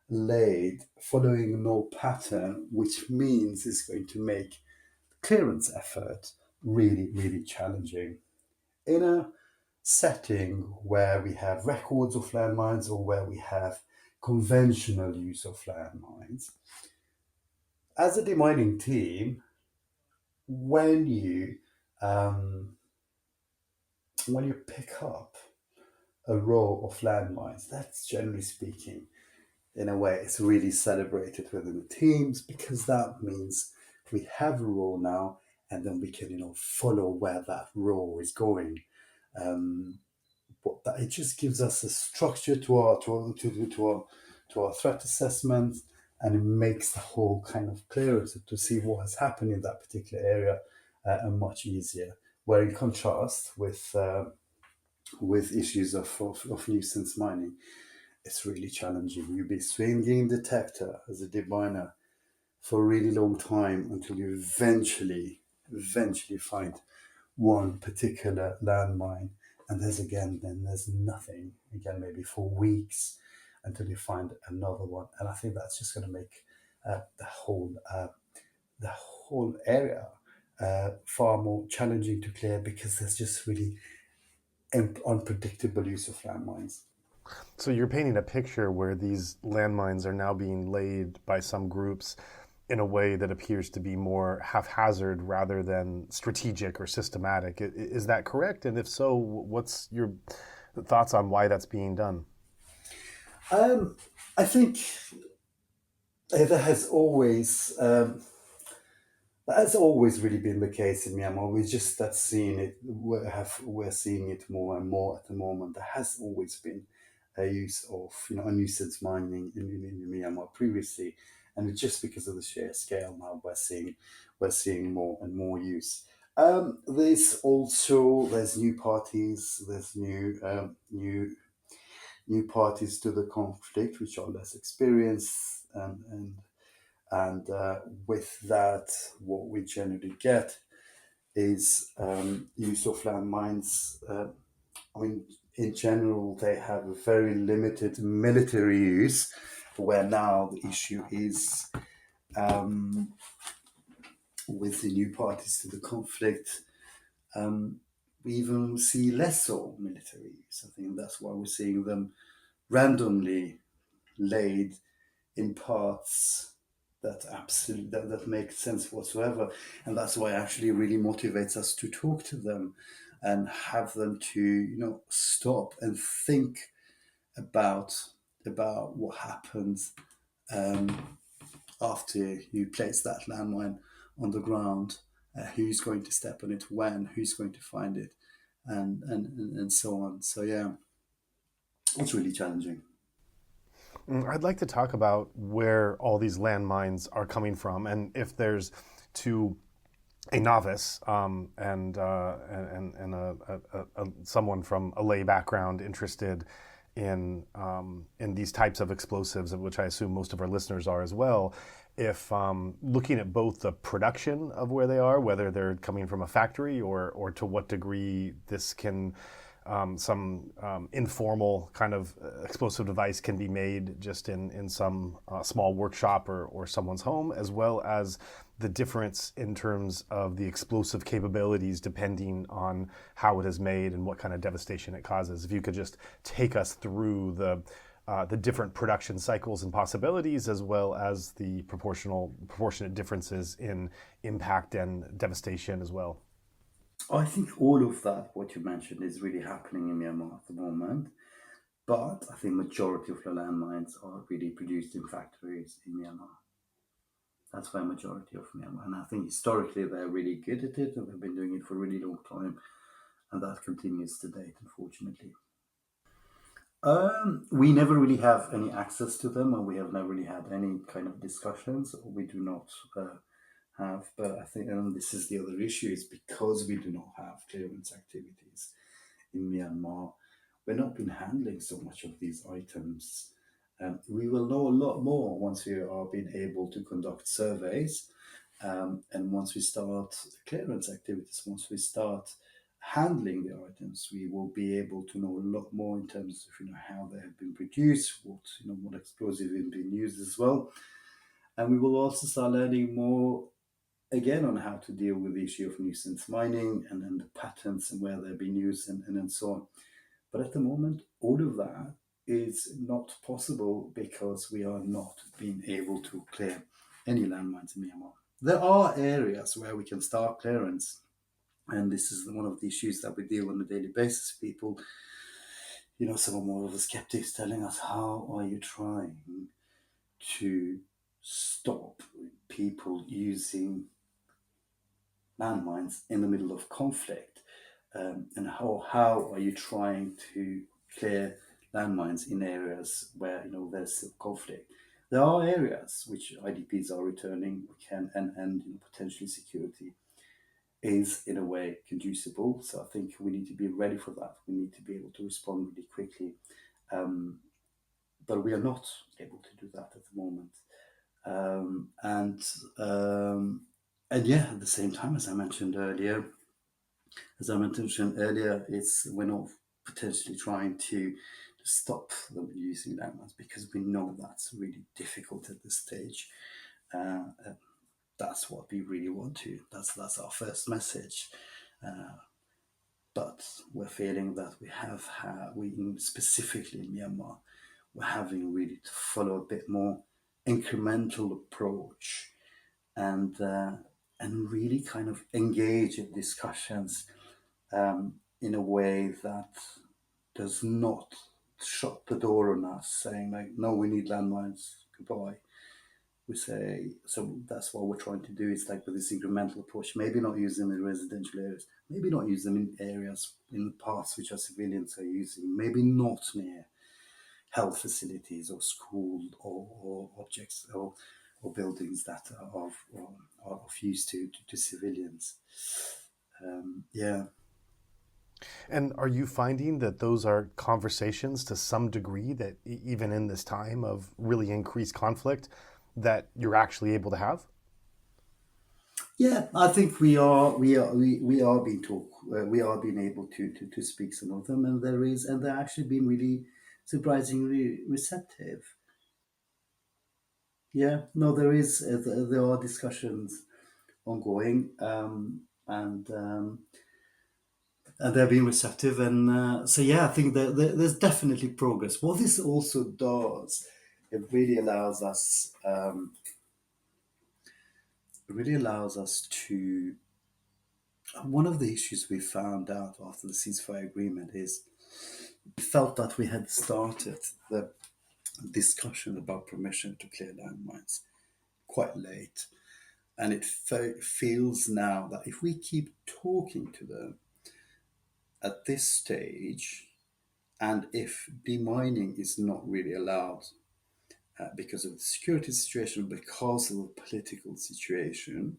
laid, following no pattern, which means it's going to make clearance effort really, really challenging. In a setting where we have records of landmines or where we have conventional use of landmines, as a demining team, when you pick up a row of landmines, that's generally speaking, in a way, it's really celebrated within the teams, because that means we have a row now, and then we can follow where that row is going. But it just gives us a structure to our threat assessment, and it makes the whole kind of clearer to see what has happened in that particular area much easier. Where in contrast with issues of nuisance mining, it's really challenging. You'll be swinging detector as a diviner for a really long time until you eventually find one particular landmine And there's nothing, again, maybe for weeks until you find another one. And I think that's just going to make the whole area far more challenging to clear, because there's just really unpredictable use of landmines. So you're painting a picture where these landmines are now being laid by some groups in a way that appears to be more haphazard rather than strategic or systematic. Is that correct? And if so, what's your thoughts on why that's being done? I think that has always really been the case in Myanmar. We just start seeing it. We're seeing it more and more at the moment. There has always been a use of nuisance mining in Myanmar previously, and it's just because of the sheer scale now we're seeing more and more use. There's new parties. There's new parties to the conflict, which are less experienced, and with that, what we generally get is use of landmines. In general, they have a very limited military use, where now the issue is with the new parties to the conflict, we even see less so military use. I think that's why we're seeing them randomly laid in parts that make sense whatsoever, and that's why it actually really motivates us to talk to them and have them to stop and think about what happens after you place that landmine on the ground, who's going to step on it, when, who's going to find it, and so on. So yeah, it's really challenging. I'd like to talk about where all these landmines are coming from, and if there's to a novice and someone from a lay background interested in these types of explosives, of which I assume most of our listeners are as well, if looking at both the production of where they are, whether they're coming from a factory or to what degree this can some informal kind of explosive device can be made just in some small workshop or someone's home, as well as the difference in terms of the explosive capabilities depending on how it is made and what kind of devastation it causes. If you could just take us through the different production cycles and possibilities, as well as the proportionate differences in impact and devastation as well. I think all of that, what you mentioned, is really happening in Myanmar at the moment. But I think majority of the landmines are really produced in factories in Myanmar. That's why majority of Myanmar. And I think historically they're really good at it, and they've been doing it for a really long time. And that continues to date, unfortunately. We never really have any access to them, and we have never really had any kind of discussions. We do not have, but I think this is the other issue, is because we do not have clearance activities in Myanmar, we've not been handling so much of these items. We will know a lot more once we are being able to conduct surveys, and once we start clearance activities, once we start handling the items, we will be able to know a lot more in terms of how they have been produced, what explosive has been used as well, and we will also start learning more again on how to deal with the issue of nuisance mining and then the patents and where they're being used and so on. But at the moment, all of that is not possible because we are not being able to clear any landmines in Myanmar. There are areas where we can start clearance, and this is one of the issues that we deal on a daily basis. People, some of more of the skeptics telling us, how are you trying to stop people using landmines in the middle of conflict, and how are you trying to clear landmines in areas where there's conflict? There are areas which IDPs are returning, and potentially security is in a way conducible. So I think we need to be ready for that. We need to be able to respond really quickly, but we are not able to do that at the moment. And yeah, at the same time, as I mentioned earlier, As I mentioned earlier, we're not potentially trying to stop them using landmines because we know that's really difficult at this stage. That's what we really want to. That's our first message. But we're feeling that specifically in Myanmar, we're having really to follow a bit more incremental approach and really kind of engage in discussions in a way that does not shut the door on us, saying like, no, we need landmines, goodbye. We say, so that's what we're trying to do. It's like with this incremental approach, maybe not use them in residential areas, maybe not use them in areas, in parts which our civilians are using, maybe not near health facilities or school or objects or buildings that are of use to civilians. Yeah. And are you finding that those are conversations to some degree that even in this time of really increased conflict that you're actually able to have? Yeah, I think we are being able to speak some of them, and they're actually been really surprisingly receptive. Yeah, no, there are discussions ongoing, and they're being receptive, and so yeah, I think that there's definitely progress. What this also does, it really allows us. To. One of the issues we found out after the ceasefire agreement is we felt that we had started the discussion about permission to clear landmines quite late. And it feels now that if we keep talking to them at this stage, and if demining is not really allowed because of the security situation, because of the political situation,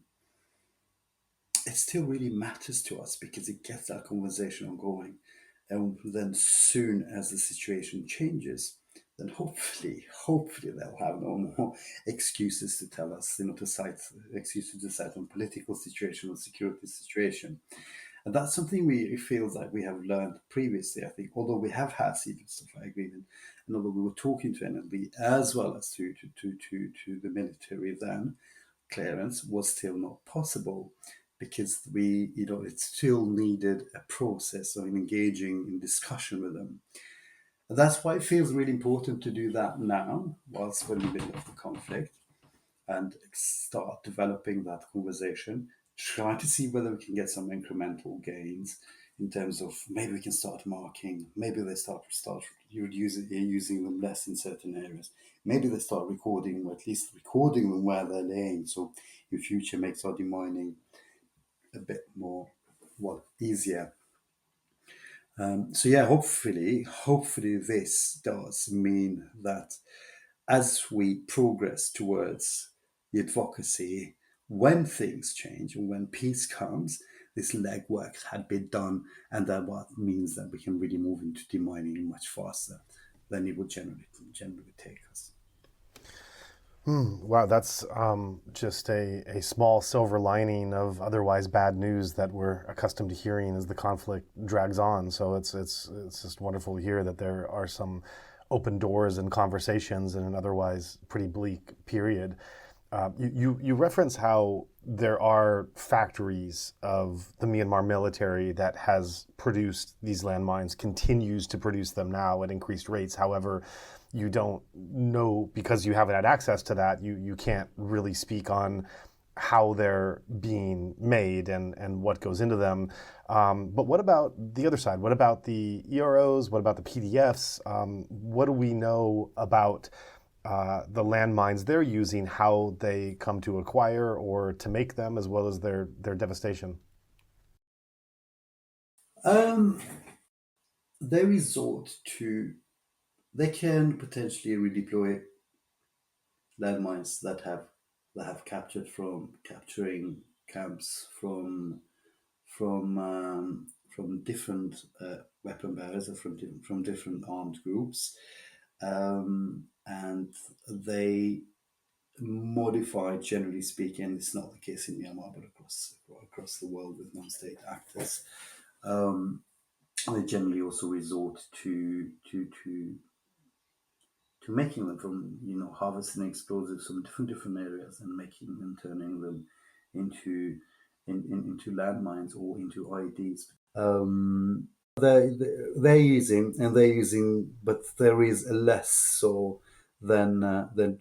it still really matters to us because it gets our conversation ongoing. And then soon as the situation changes, then hopefully they'll have no more excuses to tell us, to cite excuses to cite on political situation or security situation. And that's something we feel like we have learned previously, I think, although we have had ceasefire agreement, and although we were talking to NLD as well as to the military then, clearance was still not possible because it still needed a process of engaging in discussion with them. And that's why it feels really important to do that now, whilst we're in the middle of the conflict, and start developing that conversation, try to see whether we can get some incremental gains in terms of maybe we can start marking, maybe they start using them less in certain areas. Maybe they start recording, or at least recording them where they're laying, so in future makes our demining a bit more easier. So yeah, hopefully this does mean that as we progress towards the advocacy, when things change and when peace comes, this legwork had been done, and that what means that we can really move into demining much faster than it would generally take us. Wow, that's just a small silver lining of otherwise bad news that we're accustomed to hearing as the conflict drags on. So it's just wonderful to hear that there are some open doors and conversations in an otherwise pretty bleak period. You reference how there are factories of the Myanmar military that has produced these landmines, continues to produce them now at increased rates. However, you don't know, because you haven't had access to that, you can't really speak on how they're being made and what goes into them. But what about the other side? What about the EOREs? What about the PDFs? What do we know about the landmines they're using, how they come to acquire or to make them, as well as their devastation? They can potentially redeploy landmines that have capturing camps from different weapon bearers or from different armed groups, and they modified, generally speaking. It's not the case in Myanmar, but across the world with non-state actors. They generally also resort to making them from, harvesting explosives from different areas and turning them into landmines or into IEDs. They're using, but there is less so than the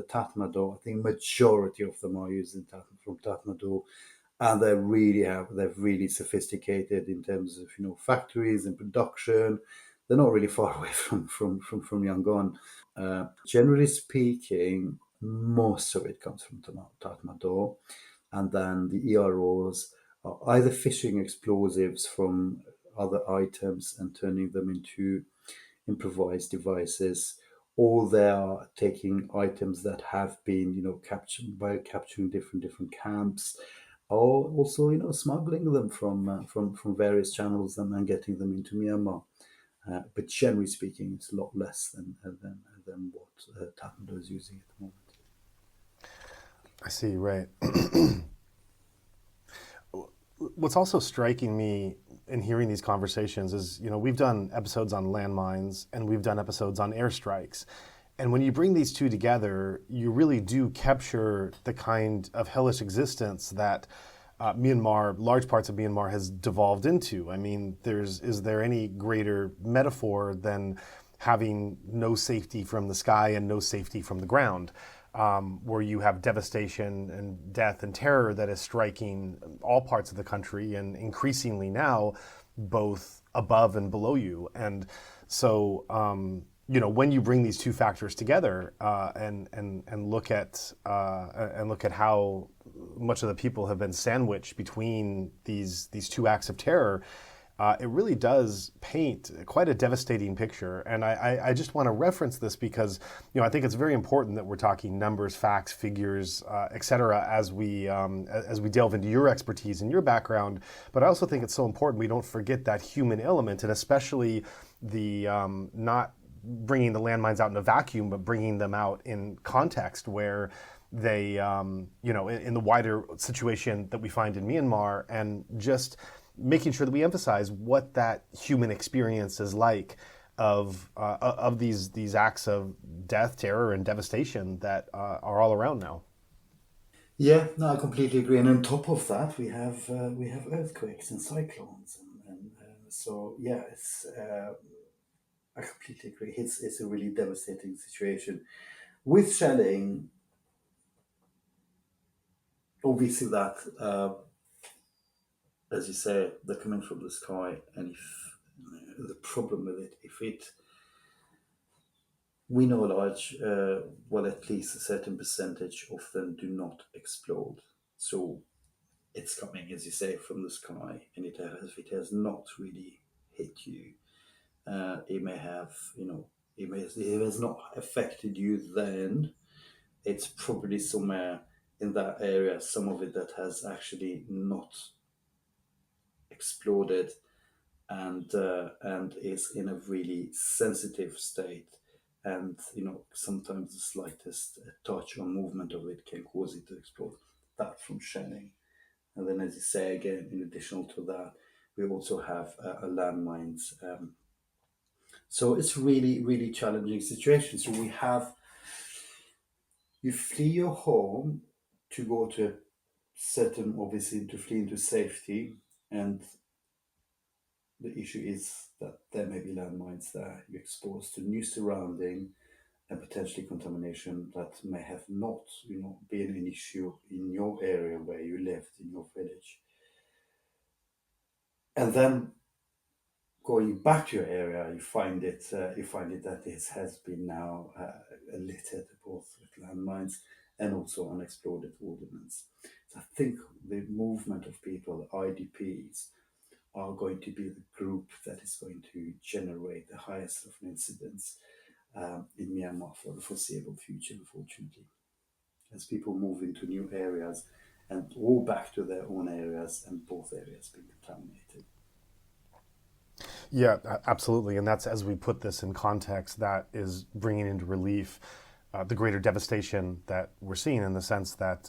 Tatmadaw. I think majority of them are using from Tatmadaw, and they've really sophisticated in terms of factories and production. They're not really far away from Yangon. Generally speaking, most of it comes from Tatmadaw, and then the EORs are either fishing explosives from other items and turning them into improvised devices, or they are taking items that have been captured by capturing different camps, or also smuggling them from various channels and getting them into Myanmar. But generally speaking, it's a lot less than what Tatmadaw is using at the moment. I see, right. What's also striking me in hearing these conversations is, we've done episodes on landmines and we've done episodes on airstrikes. And when you bring these two together, you really do capture the kind of hellish existence that Myanmar, large parts of Myanmar, has devolved into. I mean, is there any greater metaphor than having no safety from the sky and no safety from the ground? Where you have devastation and death and terror that is striking all parts of the country, and increasingly now both above and below you. And so, when you bring these two factors together and look at how much of the people have been sandwiched between these two acts of terror, it really does paint quite a devastating picture. And I just want to reference this because, I think it's very important that we're talking numbers, facts, figures, et cetera, as we delve into your expertise and your background. But I also think it's so important we don't forget that human element, and especially the not bringing the landmines out in a vacuum, but bringing them out in context where they, in the wider situation that we find in Myanmar, and just making sure that we emphasize what that human experience is like of these acts of death, terror, and devastation that are all around now. Yeah, no, I completely agree. And on top of that, we have earthquakes and cyclones, and so yeah, it's I completely agree. It's a really devastating situation with shelling. Obviously, that as you say, they're coming from the sky, and if the problem with it, we know at least a certain percentage of them do not explode. So it's coming, as you say, from the sky, and if it has not really hit you, it may have, it has not affected you then. It's probably somewhere in that area, some of it that has actually not exploded and is in a really sensitive state, and sometimes the slightest touch or movement of it can cause it to explode. That from shelling. And then, as you say again, in addition to that, we also have landmines. So it's really, really challenging situation. So you flee your home to go to certain, obviously, to flee into safety, and the issue is that there may be landmines there. You're exposed to new surrounding and potentially contamination that may have not, been an issue in your area where you lived, in your village. And then going back to your area, you find it that it has been now littered both with landmines and also unexploded ordnance. So I think the movement of people, the IDPs, are going to be the group that is going to generate the highest of incidents in Myanmar for the foreseeable future, unfortunately, as people move into new areas and all back to their own areas, and both areas being contaminated. Yeah, absolutely. And that's, as we put this in context, that is bringing into relief the greater devastation that we're seeing, in the sense that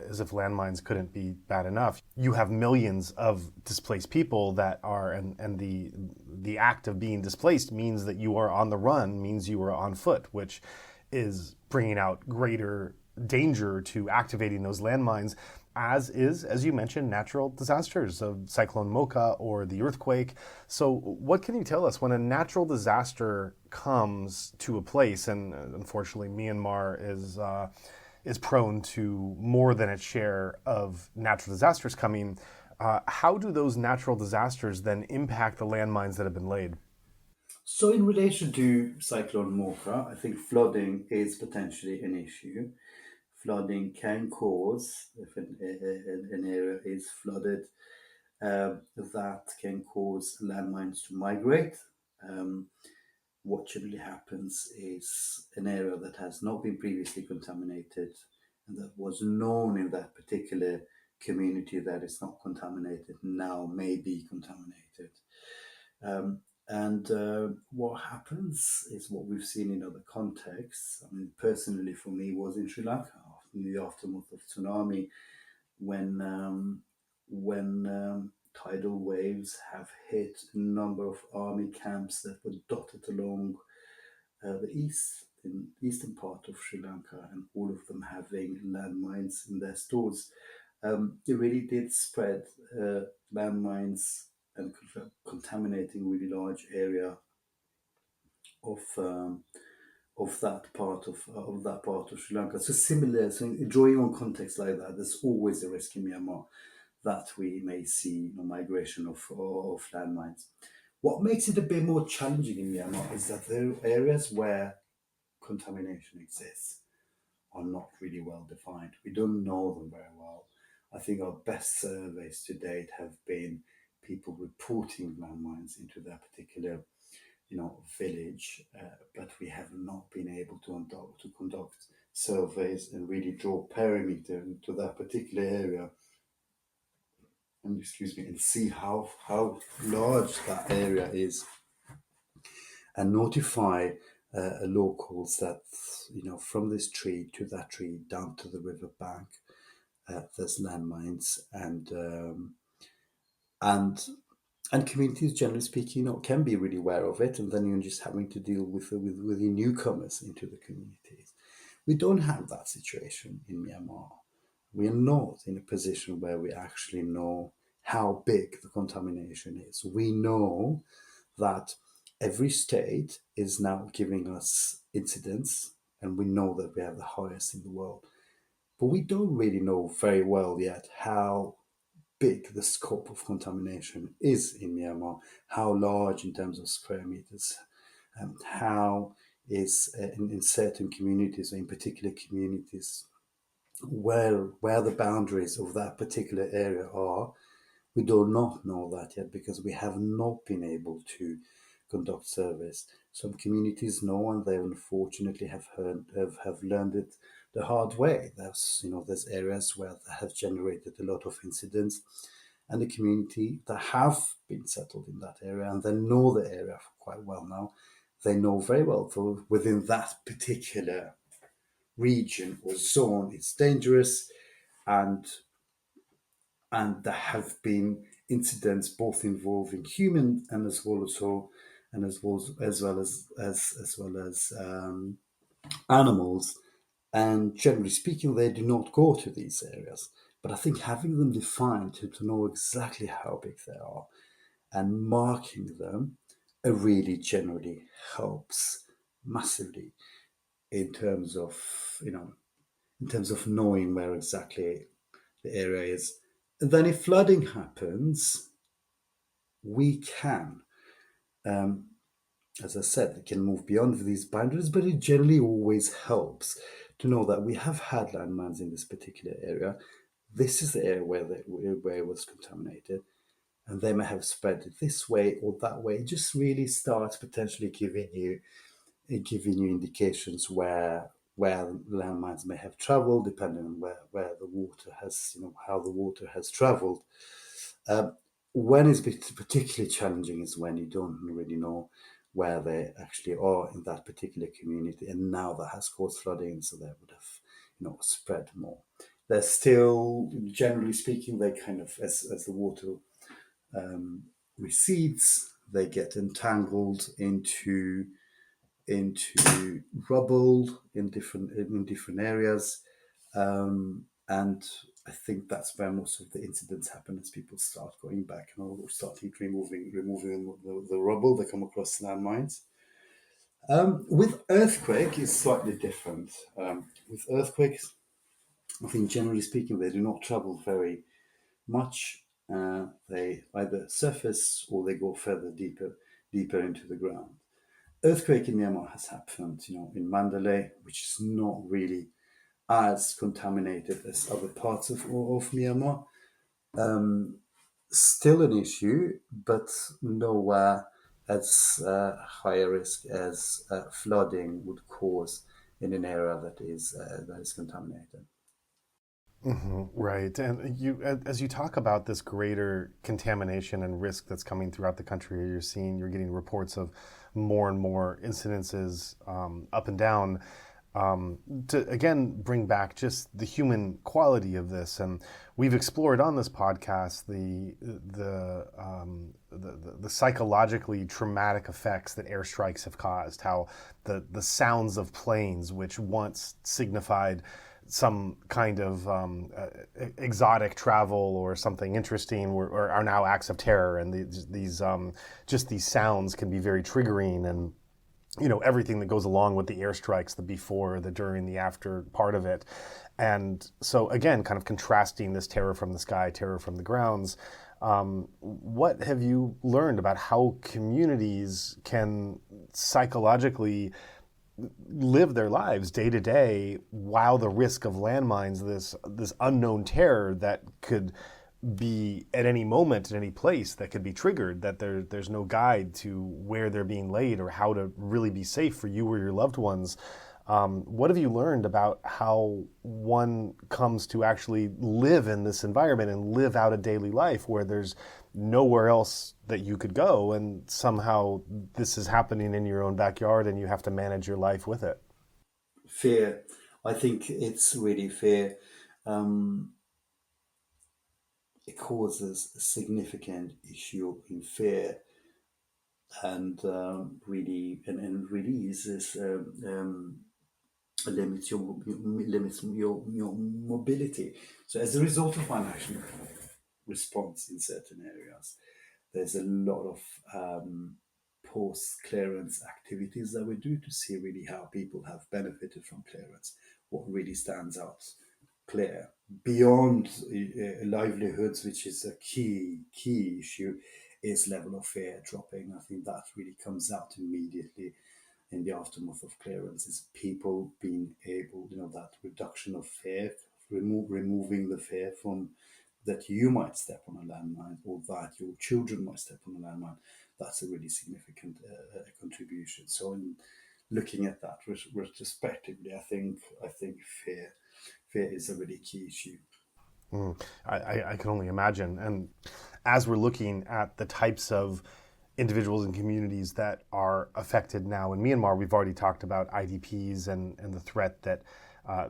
as if landmines couldn't be bad enough, you have millions of displaced people that are, and the act of being displaced means that you are on the run, means you are on foot, which is bringing out greater danger to activating those landmines, as you mentioned, natural disasters of Cyclone Mocha or the earthquake. So what can you tell us when a natural disaster comes to a place, and unfortunately Myanmar is prone to more than its share of natural disasters coming, how do those natural disasters then impact the landmines that have been laid? So in relation to Cyclone Mocha, I think flooding is potentially an issue. Flooding can cause, if an area is flooded, that can cause landmines to migrate. What generally happens is an area that has not been previously contaminated and that was known in that particular community that is not contaminated now may be contaminated. What happens is what we've seen in other contexts. I mean, personally for me was in Sri Lanka in the aftermath of tsunami, when tidal waves have hit a number of army camps that were dotted along the eastern part of Sri Lanka, and all of them having landmines in their stores. It really did spread landmines and contaminating really large area of that part of Sri Lanka. So similar, so drawing on context like that, there's always a risk in Myanmar that we may see migration of landmines. What makes it a bit more challenging in Myanmar is that there are areas where contamination exists are not really well defined. We don't know them very well. I think our best surveys to date have been people reporting landmines into their particular, village, but we have not been able to conduct surveys and really draw perimeter into that particular area. And and see how large that area is, and notify locals that from this tree to that tree down to the river bank, there's landmines, and communities, generally speaking, can be really aware of it, and then you're just having to deal with the newcomers into the communities. We don't have that situation in Myanmar. We are not in a position where we actually know how big the contamination is. We know that every state is now giving us incidents, and we know that we have the highest in the world. But we don't really know very well yet how big the scope of contamination is in Myanmar, how large in terms of square meters, and how is in certain communities, or in particular communities, where the boundaries of that particular area are. We do not know that yet because we have not been able to conduct surveys. Some communities know, and they unfortunately have learned it the hard way. There's areas where they have generated a lot of incidents, and the community that have been settled in that area, and they know the area quite well now. They know very well within that particular region or zone it's dangerous, and there have been incidents both involving human and as well as animals. And generally speaking, they do not go to these areas. But I think having them defined to know exactly how big they are and marking them really generally helps massively in terms of knowing where exactly the area is. And then if flooding happens, we can, as I said, it can move beyond these boundaries, but it generally always helps to know that we have had landmines in this particular area. This is the area where it was contaminated, and they may have spread it this way or that way. It just really starts potentially giving you indications where landmines may have traveled, depending on where the water has, how the water has traveled. When it's particularly challenging is when you don't really know where they actually are in that particular community, and now that has caused flooding, so they would have spread more. They're still, generally speaking, they kind of, as the water recedes, they get entangled into rubble in different areas, and I think that's where most of the incidents happen, as people start going back and starting removing the rubble. They come across landmines. With earthquake, it's slightly different. With earthquakes, I think generally speaking, they do not travel very much. They either surface or they go further deeper into the ground. Earthquake in Myanmar has happened, in Mandalay, which is not really as contaminated as other parts of Myanmar. Still an issue, but nowhere as high a risk as flooding would cause in an area that is contaminated. Right. And as you talk about this greater contamination and risk that's coming throughout the country, you're getting reports of more and more incidences up and down. To again bring back just the human quality of this, and we've explored on this podcast the psychologically traumatic effects that airstrikes have caused. How the sounds of planes, which once signified some kind of exotic travel or something interesting, are now acts of terror, and these sounds can be very triggering, and everything that goes along with the airstrikes, the before, the during, the after part of it. And so again, kind of contrasting this terror from the sky, terror from the grounds. What have you learned about how communities can psychologically live their lives day to day while the risk of landmines, this unknown terror that could be at any moment, at any place, that could be triggered, that there's no guide to where they're being laid or how to really be safe for you or your loved ones? What have you learned about how one comes to actually live in this environment and live out a daily life where there's nowhere else that you could go, and somehow this is happening in your own backyard and you have to manage your life with it? Fear. I think it's really fear. It causes a significant issue in fear, and really releases limits your mobility. So as a result of my national response in certain areas, there's a lot of post-clearance activities that we do to see really how people have benefited from clearance, what really stands out clear beyond livelihoods, which is a key issue, is level of fear dropping. I think that really comes out immediately in the aftermath of clearance, is people being able, that reduction of fear, removing the fear from that you might step on a landmine or that your children might step on a landmine. That's a really significant contribution. So in looking at that retrospectively, I think fear is a really key issue. I can only imagine. And as we're looking at the types of individuals and communities that are affected now in Myanmar, we've already talked about IDPs and the threat that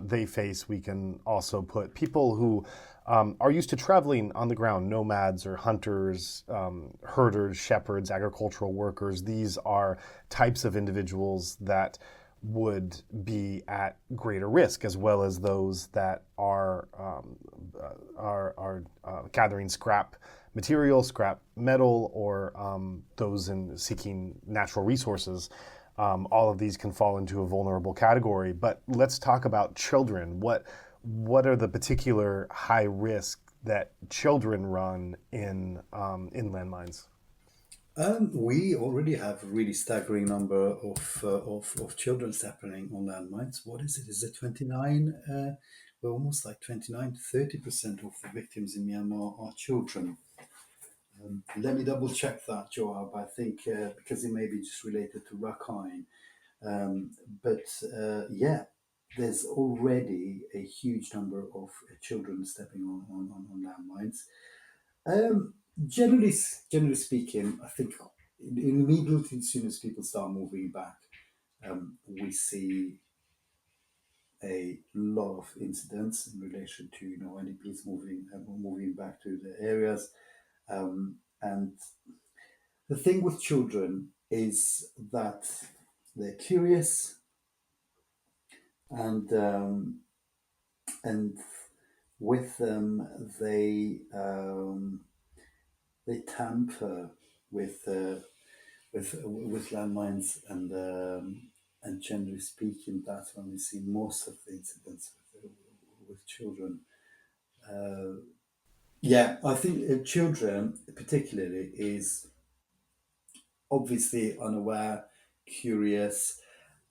they face. We can also put people who are used to traveling on the ground, nomads or hunters, herders, shepherds, agricultural workers. These are types of individuals that would be at greater risk, as well as those that are gathering scrap material, scrap metal, or those in seeking natural resources. All of these can fall into a vulnerable category. But let's talk about children. What are the particular high risk that children run in landmines? We already have a really staggering number of children happening on landmines. What is it? Is it 29? We're almost like 29 to 30% of the victims in Myanmar are children. Let me double check that, Joab. I think because it may be just related to Rakhine. Yeah, there's already a huge number of children stepping on landmines. Generally speaking, I think immediately as soon as people start moving back, we see a lot of incidents in relation to NDPs moving back to the areas, and the thing with children is that they're curious, and with them they tamper with landmines, and generally speaking, that's when we see most of the incidents with children. I think children particularly is obviously unaware, curious,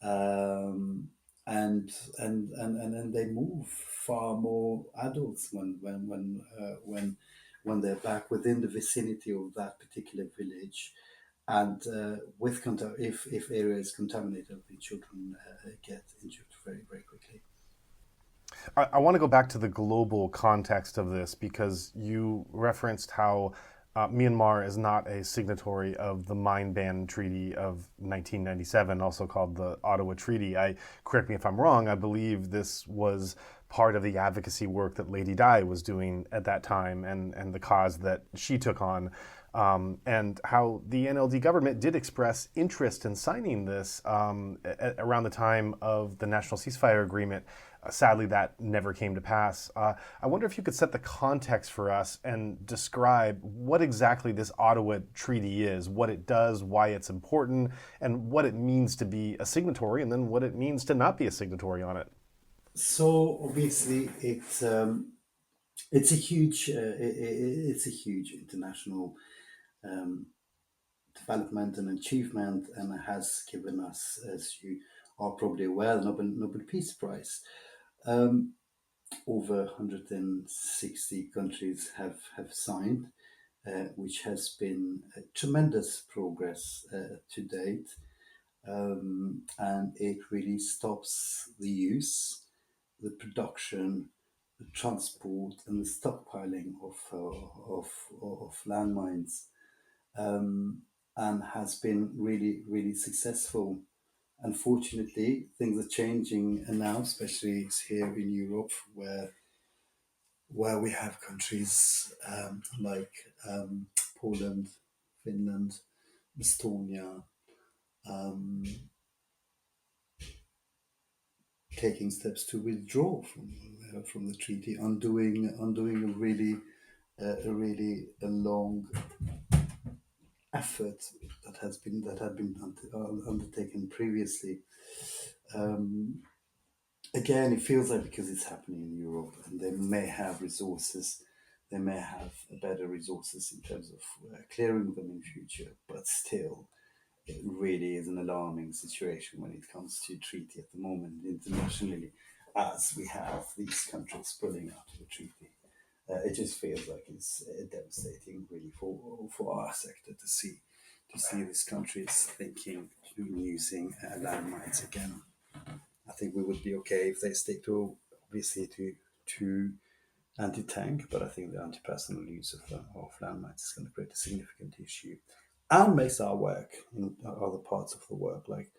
and they move far more adults when they're back within the vicinity of that particular village. And if area is contaminated, the children get injured very, very quickly. I want to go back to the global context of this, because you referenced how Myanmar is not a signatory of the Mine Ban Treaty of 1997, also called the Ottawa Treaty. Correct me if I'm wrong, I believe this was part of the advocacy work that Lady Di was doing at that time, and the cause that she took on, and how the NLD government did express interest in signing this around the time of the National Ceasefire Agreement. Sadly, that never came to pass. I wonder if you could set the context for us and describe what exactly this Ottawa Treaty is, what it does, why it's important, and what it means to be a signatory, and then what it means to not be a signatory on it. So obviously, it's a huge international development and achievement, and it has given us, as you are probably aware, the Nobel Peace Prize. Over 160 countries have signed, which has been a tremendous progress to date, and it really stops the use, the production, the transport, and the stockpiling of landmines, and has been really, really successful. Unfortunately, things are changing now, especially here in Europe, where we have countries like Poland, Finland, Estonia, taking steps to withdraw from the treaty, undoing a really long effort that had been undertaken previously. Again, it feels like because it's happening in Europe, and they may have resources, they may have better resources in terms of clearing them in future, but still, it really is an alarming situation when it comes to treaty at the moment internationally, as we have these countries pulling out of the treaty. It just feels like it's devastating, really, for our sector to see these countries thinking using landmines again. I think we would be okay if they stick to anti-tank, but I think the anti-personnel use of landmines is going to create a significant issue, and makes our work in other parts of the world, like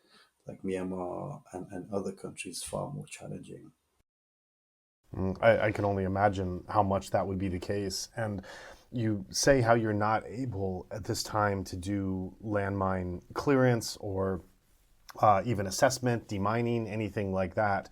Myanmar and other countries, far more challenging. I can only imagine how much that would be the case. And you say how you're not able at this time to do landmine clearance or even assessment, demining, anything like that.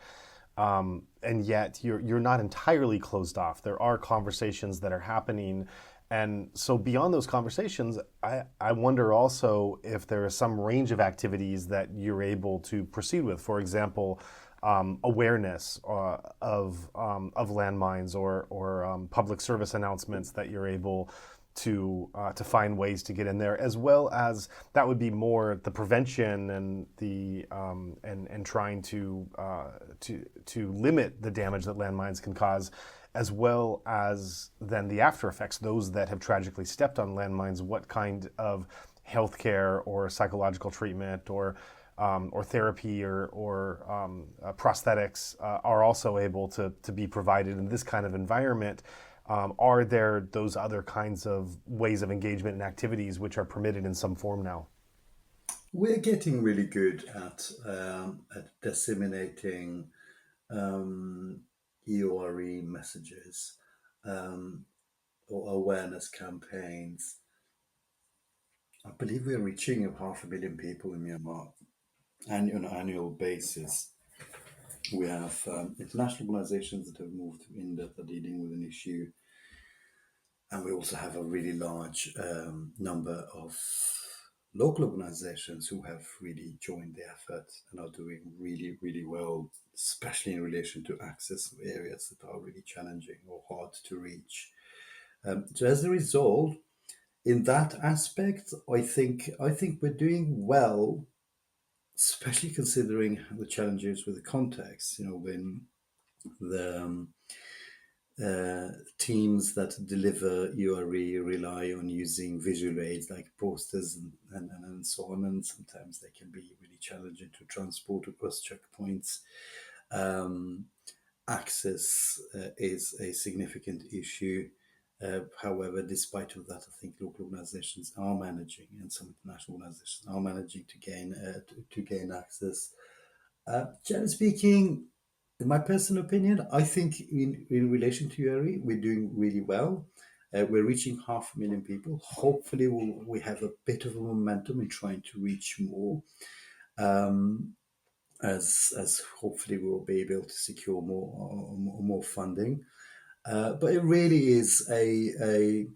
And yet you're not entirely closed off. There are conversations that are happening. And so beyond those conversations, I wonder also if there is some range of activities that you're able to proceed with. For example, awareness of landmines or public service announcements that you're able to find ways to get in there, as well as that would be more the prevention and the and trying to limit the damage that landmines can cause, as well as then the after effects, those that have tragically stepped on landmines. What kind of healthcare or psychological treatment or therapy or prosthetics are also able to be provided in this kind of environment. Are there those other kinds of ways of engagement and activities which are permitted in some form now? We're getting really good at disseminating EORE messages or awareness campaigns. I believe we're reaching 500,000 people in Myanmar on an annual basis. We have international organizations that have moved in that are dealing with an issue. And we also have a really large number of local organizations who have really joined the effort and are doing really, really well, especially in relation to access to areas that are really challenging or hard to reach. So as a result, in that aspect, I think we're doing well, especially considering the challenges with the context. When the teams that deliver EORE rely on using visual aids like posters and so on, and sometimes they can be really challenging to transport across checkpoints. Access is a significant issue. However, despite of that, I think local organizations are managing, and some international organizations are managing to gain access. Generally speaking, in my personal opinion, I think in relation to EORE, we're doing really well. We're reaching 500,000 people. Hopefully, we have a bit of a momentum in trying to reach more. As hopefully we will be able to secure more funding. But it really is a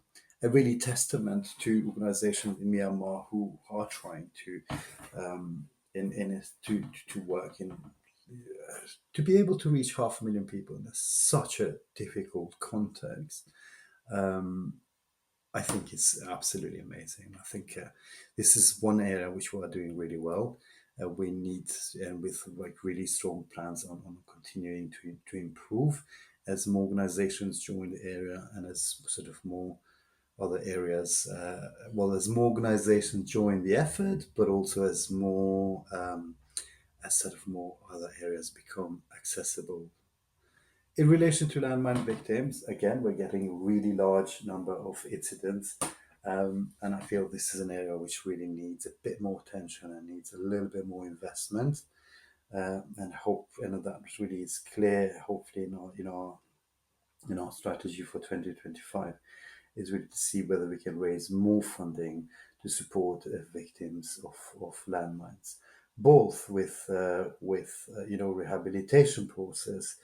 really testament to organizations in Myanmar who are trying to work in to be able to reach 500,000 people in such a difficult context. I think it's absolutely amazing. I think this is one area which we are doing really well. We need, and with really strong plans on continuing to improve as more organizations join the area and as sort of more other areas, as more organizations join the effort, but also as more more other areas become accessible. In relation to landmine victims, again, we're getting a really large number of incidents. And I feel this is an area which really needs a bit more attention and needs a little bit more investment. And hope, and that really is clear, hopefully in our strategy for 2025, is really to see whether we can raise more funding to support victims of landmines, both with rehabilitation process,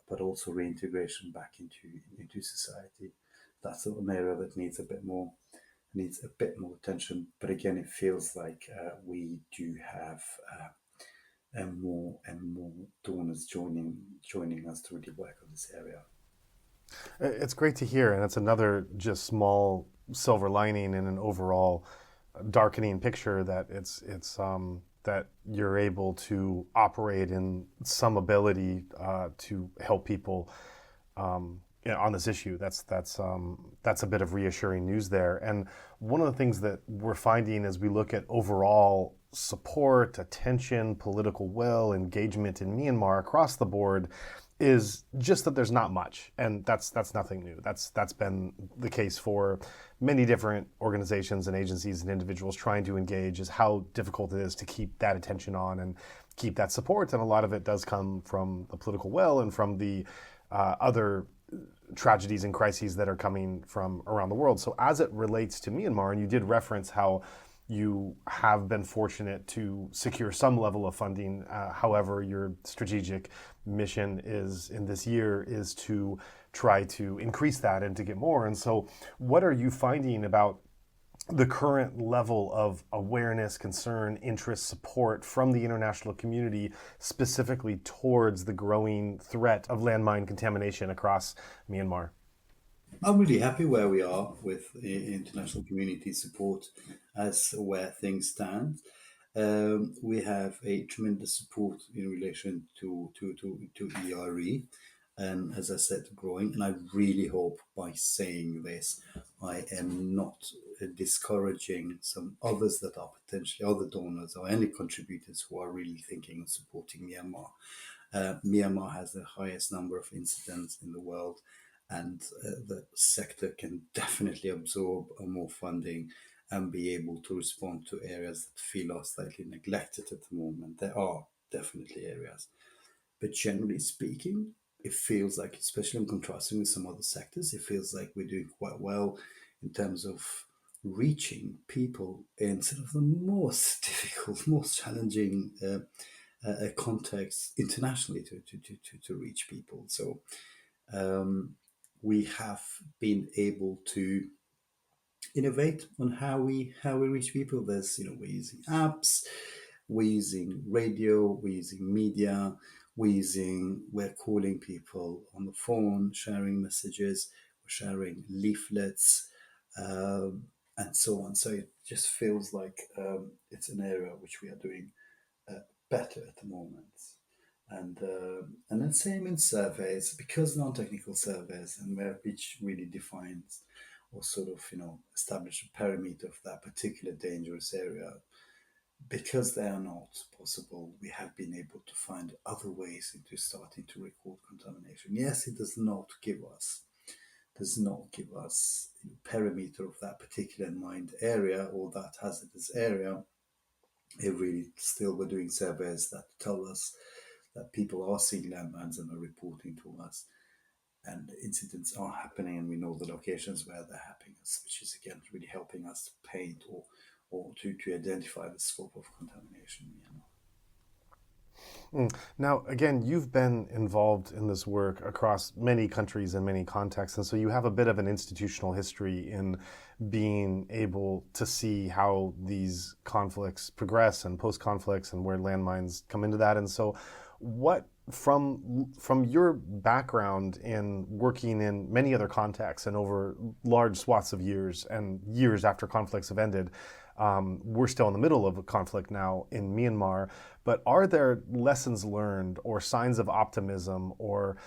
but also reintegration back into society. That's an area that needs a bit more attention. But again, it feels like we do have more and more donors joining us to really work on this area. It's great to hear, and it's another just small silver lining in an overall darkening picture that it's that you're able to operate in some ability to help people on this issue. That's a bit of reassuring news there. And one of the things that we're finding as we look at overall support, attention, political will, engagement in Myanmar across the board is just that there's not much, and that's nothing new. That's been the case for many different organizations and agencies and individuals trying to engage, is how difficult it is to keep that attention on and keep that support. And a lot of it does come from the political will and from the other tragedies and crises that are coming from around the world. So as it relates to Myanmar, and you did reference how you have been fortunate to secure some level of funding. However, your strategic mission is in this year is to try to increase that and to get more. And so what are you finding about the current level of awareness, concern, interest, support from the international community, specifically towards the growing threat of landmine contamination across Myanmar? I'm really happy where we are with international community support as where things stand. We have a tremendous support in relation to EORE, and as I said, growing. And I really hope by saying this, I am not discouraging some others that are potentially other donors or any contributors who are really thinking of supporting Myanmar. Myanmar has the highest number of incidents in the world. and the sector can definitely absorb more funding and be able to respond to areas that feel are slightly neglected at the moment. There are definitely areas, but generally speaking, it feels like, especially in contrasting with some other sectors, it feels like we're doing quite well in terms of reaching people in sort of the most difficult, most challenging context internationally to reach people. So we have been able to innovate on how we reach people. There's, we're using apps, we're using radio, we're using media, we're calling people on the phone, sharing messages, we're sharing leaflets, and so on. So it just feels like it's an area which we are doing better at the moment. And then same in surveys, because non-technical surveys and which really defines or sort of establish a perimeter of that particular dangerous area. Because they are not possible, we have been able to find other ways into starting to record contamination. Yes, it does not give us perimeter of that particular mined area or that hazardous area. It really still, we're doing surveys that tell us that people are seeing landmines and are reporting to us, and incidents are happening, and we know the locations where they're happening, which is again really helping us paint or to identify the scope of contamination. Now, again, you've been involved in this work across many countries and many contexts, and so you have a bit of an institutional history in being able to see how these conflicts progress and post-conflicts and where landmines come into that. And so what, from your background in working in many other contexts and over large swaths of years and years after conflicts have ended, we're still in the middle of a conflict now in Myanmar, but are there lessons learned or signs of optimism or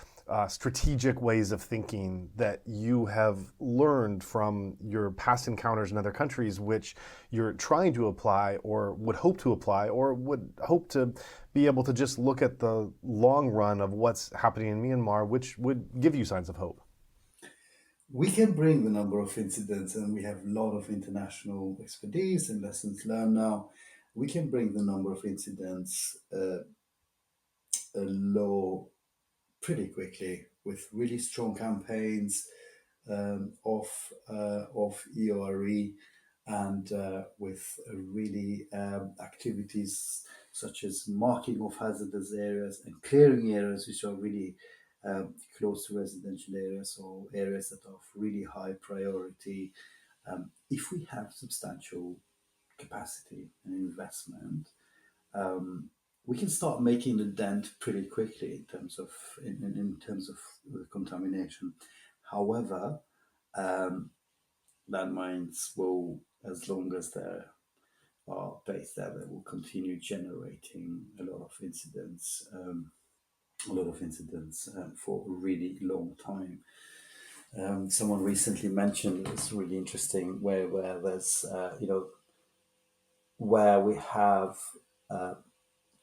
strategic ways of thinking that you have learned from your past encounters in other countries which you're trying to apply or would hope to apply or would hope to be able to just look at the long run of what's happening in Myanmar, which would give you signs of hope? We can bring the number of incidents, and we have a lot of international expertise and lessons learned now. We can bring the number of incidents low pretty quickly with really strong campaigns of EORE and with really activities such as marking of hazardous areas and clearing areas which are really close to residential areas or areas that are of really high priority. If we have substantial capacity and investment, we can start making a dent pretty quickly in terms of contamination. However, landmines will, as long as there are based there, they will continue generating a lot of incidents for a really long time. Someone recently mentioned, it's really interesting, where there's where we have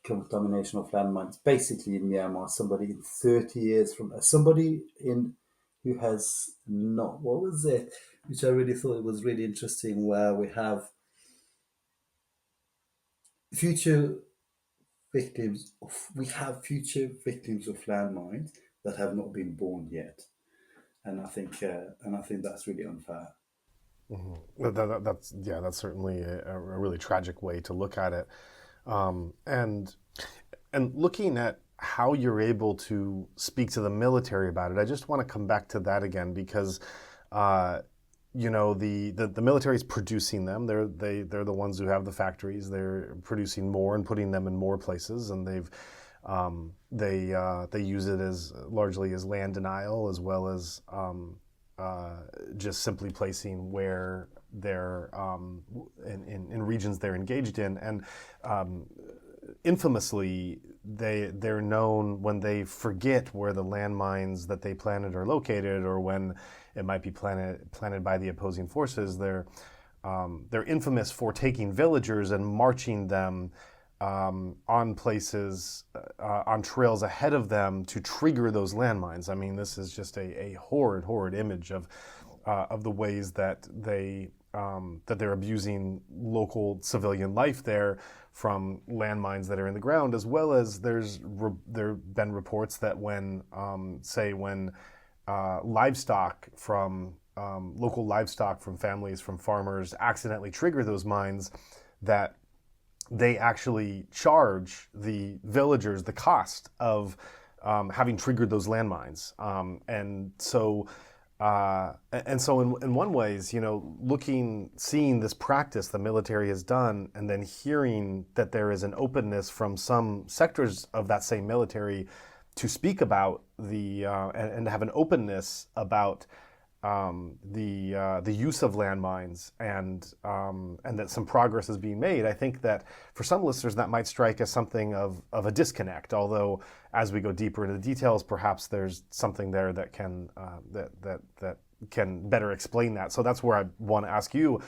contamination of landmines basically in Myanmar. Somebody in 30 years from who has not, what was it, which I really thought it was really interesting, where we have future victims of landmines that have not been born yet, and I think that's really unfair. Mm-hmm. That's certainly a really tragic way to look at it, and looking at how you're able to speak to the military about it. I just want to come back to that again because the military is producing them. They're the ones who have the factories. They're producing more and putting them in more places, and they use it as largely as land denial as well as just simply placing where they're in regions they're engaged in. And infamously, they're known when they forget where the landmines that they planted are located, or when it might be planted by the opposing forces. They're infamous for taking villagers and marching them on places, on trails ahead of them to trigger those landmines. I mean, this is just a horrid image of the ways that they're abusing local civilian life there from landmines that are in the ground, as well as there have been reports that when livestock from local livestock from families, from farmers accidentally trigger those mines, that they actually charge the villagers the cost of having triggered those landmines. And so in one ways, seeing this practice the military has done, and then hearing that there is an openness from some sectors of that same military to speak about and have an openness about the use of landmines, and that some progress is being made. I think that for some listeners that might strike as something of a disconnect. Although as we go deeper into the details, perhaps there's something there that can that can better explain that. So that's where I want to ask you.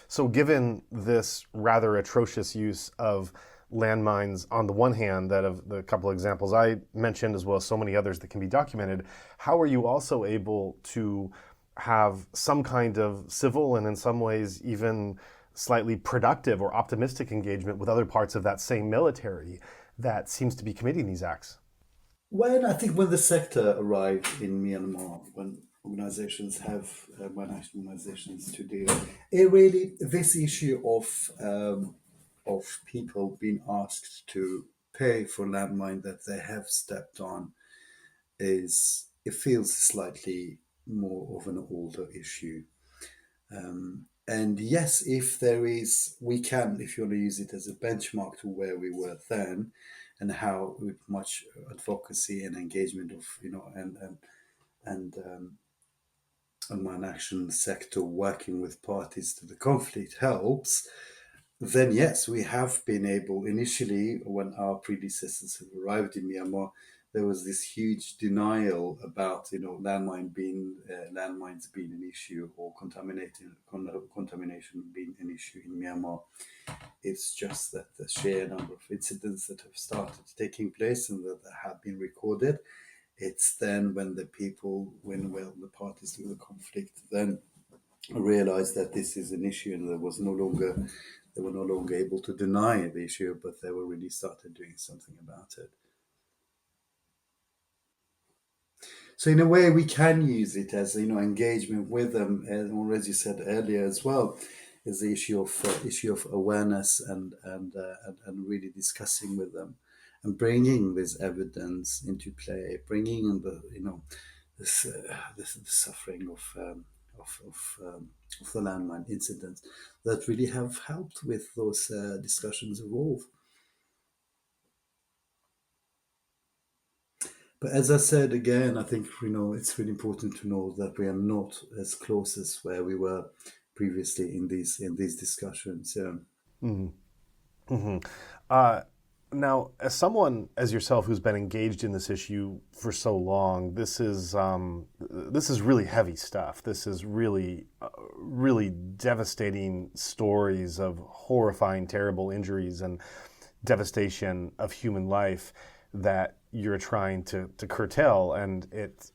So given this rather atrocious use of landmines on the one hand, that of the couple of examples I mentioned, as well as so many others that can be documented, how are you also able to have some kind of civil and in some ways even slightly productive or optimistic engagement with other parts of that same military that seems to be committing these acts? Well, I think when the sector arrived in Myanmar, when organizations have, national organizations to deal, this issue of people being asked to pay for landmine that they have stepped on it feels slightly more of an older issue. And yes, if you want to use it as a benchmark to where we were then, and how much advocacy and engagement of and one action sector working with parties to the conflict helps, then yes, we have been able. Initially, when our predecessors have arrived in Myanmar, there was this huge denial about landmines being an issue, or contamination being an issue in Myanmar. It's just that the sheer number of incidents that have started taking place and that have been recorded. It's then when the parties to the conflict then realized that this is an issue, and they were no longer able to deny the issue, but they were really started doing something about it. So in a way, we can use it as engagement with them, and as you said earlier as well, is the issue of awareness and really discussing with them and bringing this evidence into play, bringing in the suffering of the landmine incidents that really have helped with those discussions evolve. But as I said again, I think it's really important to know that we are not as close as where we were previously in these discussions. Yeah. Mm-hmm. Mm-hmm. Now, as someone as yourself who's been engaged in this issue for so long, this is really heavy stuff. This is really devastating stories of horrifying, terrible injuries and devastation of human life that you're trying to curtail, and it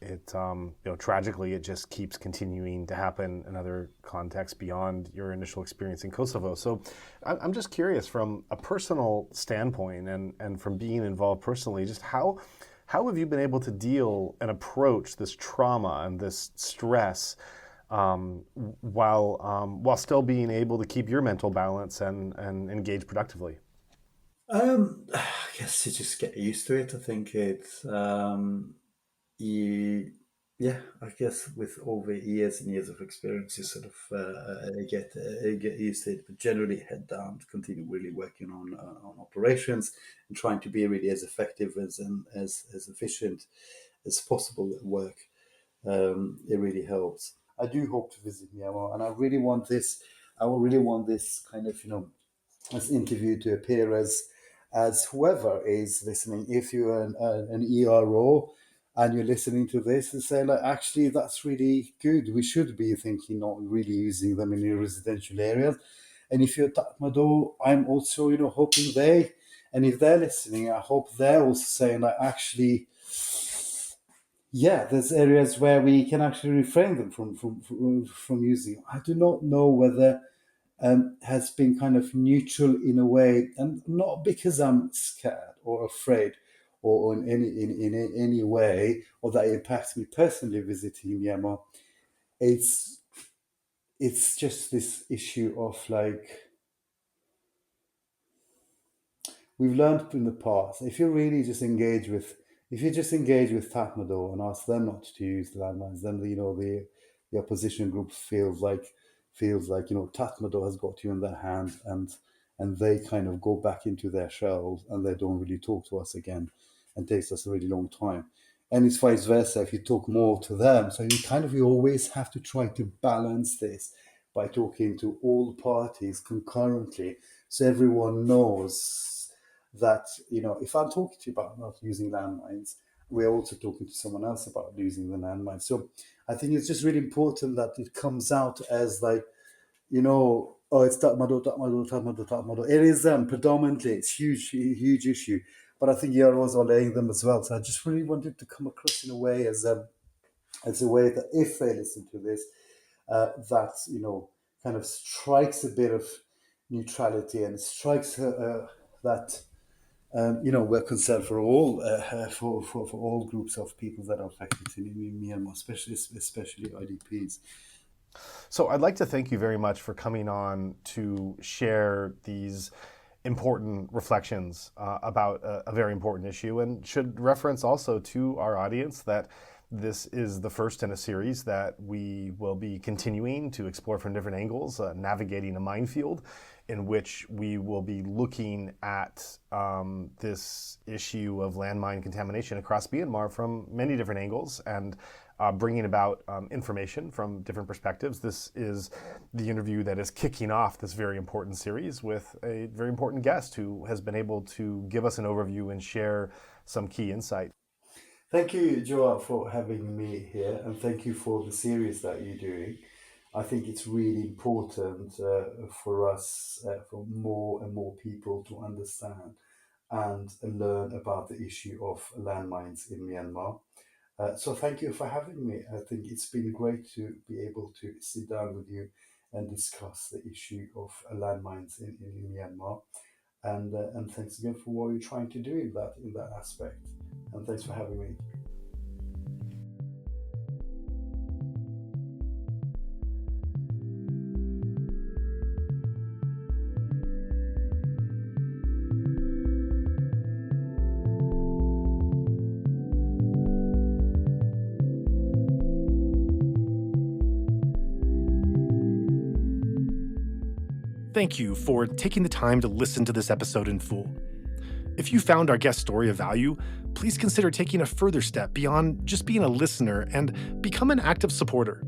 tragically it just keeps continuing to happen in other contexts beyond your initial experience in Kosovo. So I'm just curious, from a personal standpoint and from being involved personally, just how have you been able to deal and approach this trauma and this stress while still being able to keep your mental balance and engage productively? I guess you just get used to it. I think it's I guess with over years and years of experience, you sort of get used to it. But generally, head down, continue really working on operations and trying to be really as effective as efficient as possible at work. It really helps. I do hope to visit Myanmar, and I really want this kind of this interview to appear as whoever is listening. If you're an EORE and you're listening to this, and say, like, actually, that's really good. We should be thinking, not really using them in your residential areas. And if you're Tatmadaw, I'm also, hoping and if they're listening, I hope they're also saying like, actually, yeah, there's areas where we can actually refrain them from using. I do not know whether has been kind of neutral in a way, and not because I'm scared or afraid or in any way, or that impacts me personally visiting Myanmar. It's just this issue of like, we've learned in the past, if you just engage with Tatmadaw and ask them not to use the landmines, then the opposition group feels like Tatmadaw has got you in their hand, and they kind of go back into their shells and they don't really talk to us again, and takes us a really long time. And it's vice versa if you talk more to them. So you always have to try to balance this by talking to all parties concurrently, so everyone knows that, if I'm talking to you about not using landmines, we're also talking to someone else about using the landmines. So I think it's just really important that it comes out as like, it's Tatmadaw. It is them predominantly. It's huge issue. But I think EOREs are laying them as well. So I just really wanted to come across in a way as a way that if they listen to this, that, kind of strikes a bit of neutrality and strikes that, we're concerned for all for all groups of people that are affected in Myanmar, especially IDPs. So I'd like to thank you very much for coming on to share these important reflections about a very important issue, and should reference also to our audience that this is the first in a series that we will be continuing to explore from different angles, navigating a minefield, in which we will be looking at this issue of landmine contamination across Myanmar from many different angles, and bringing about information from different perspectives. This is the interview that is kicking off this very important series with a very important guest who has been able to give us an overview and share some key insight. Thank you, Joa, for having me here, and thank you for the series that you're doing. I think it's really important for us, for more and more people to understand and learn about the issue of landmines in Myanmar. So thank you for having me. I think it's been great to be able to sit down with you and discuss the issue of landmines in Myanmar. And thanks again for what you're trying to do in that aspect. And thanks for having me. Thank you for taking the time to listen to this episode in full. If you found our guest story of value, please consider taking a further step beyond just being a listener and become an active supporter.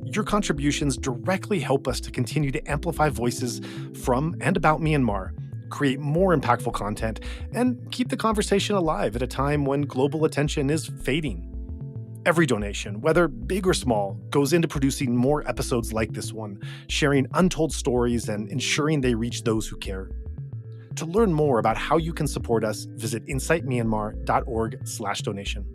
Your contributions directly help us to continue to amplify voices from and about Myanmar, create more impactful content, and keep the conversation alive at a time when global attention is fading. Every donation, whether big or small, goes into producing more episodes like this one, sharing untold stories and ensuring they reach those who care. To learn more about how you can support us, visit insightmyanmar.org/donation.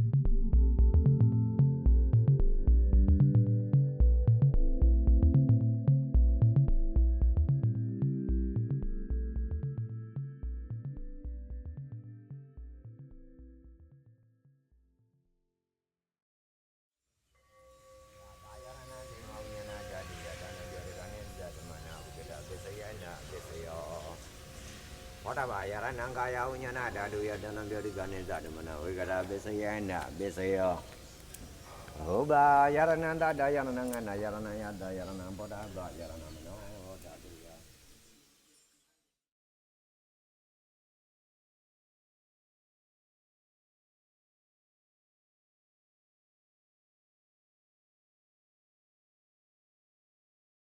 Oba yarananda dayananga yaranaya dayanang boda yaranang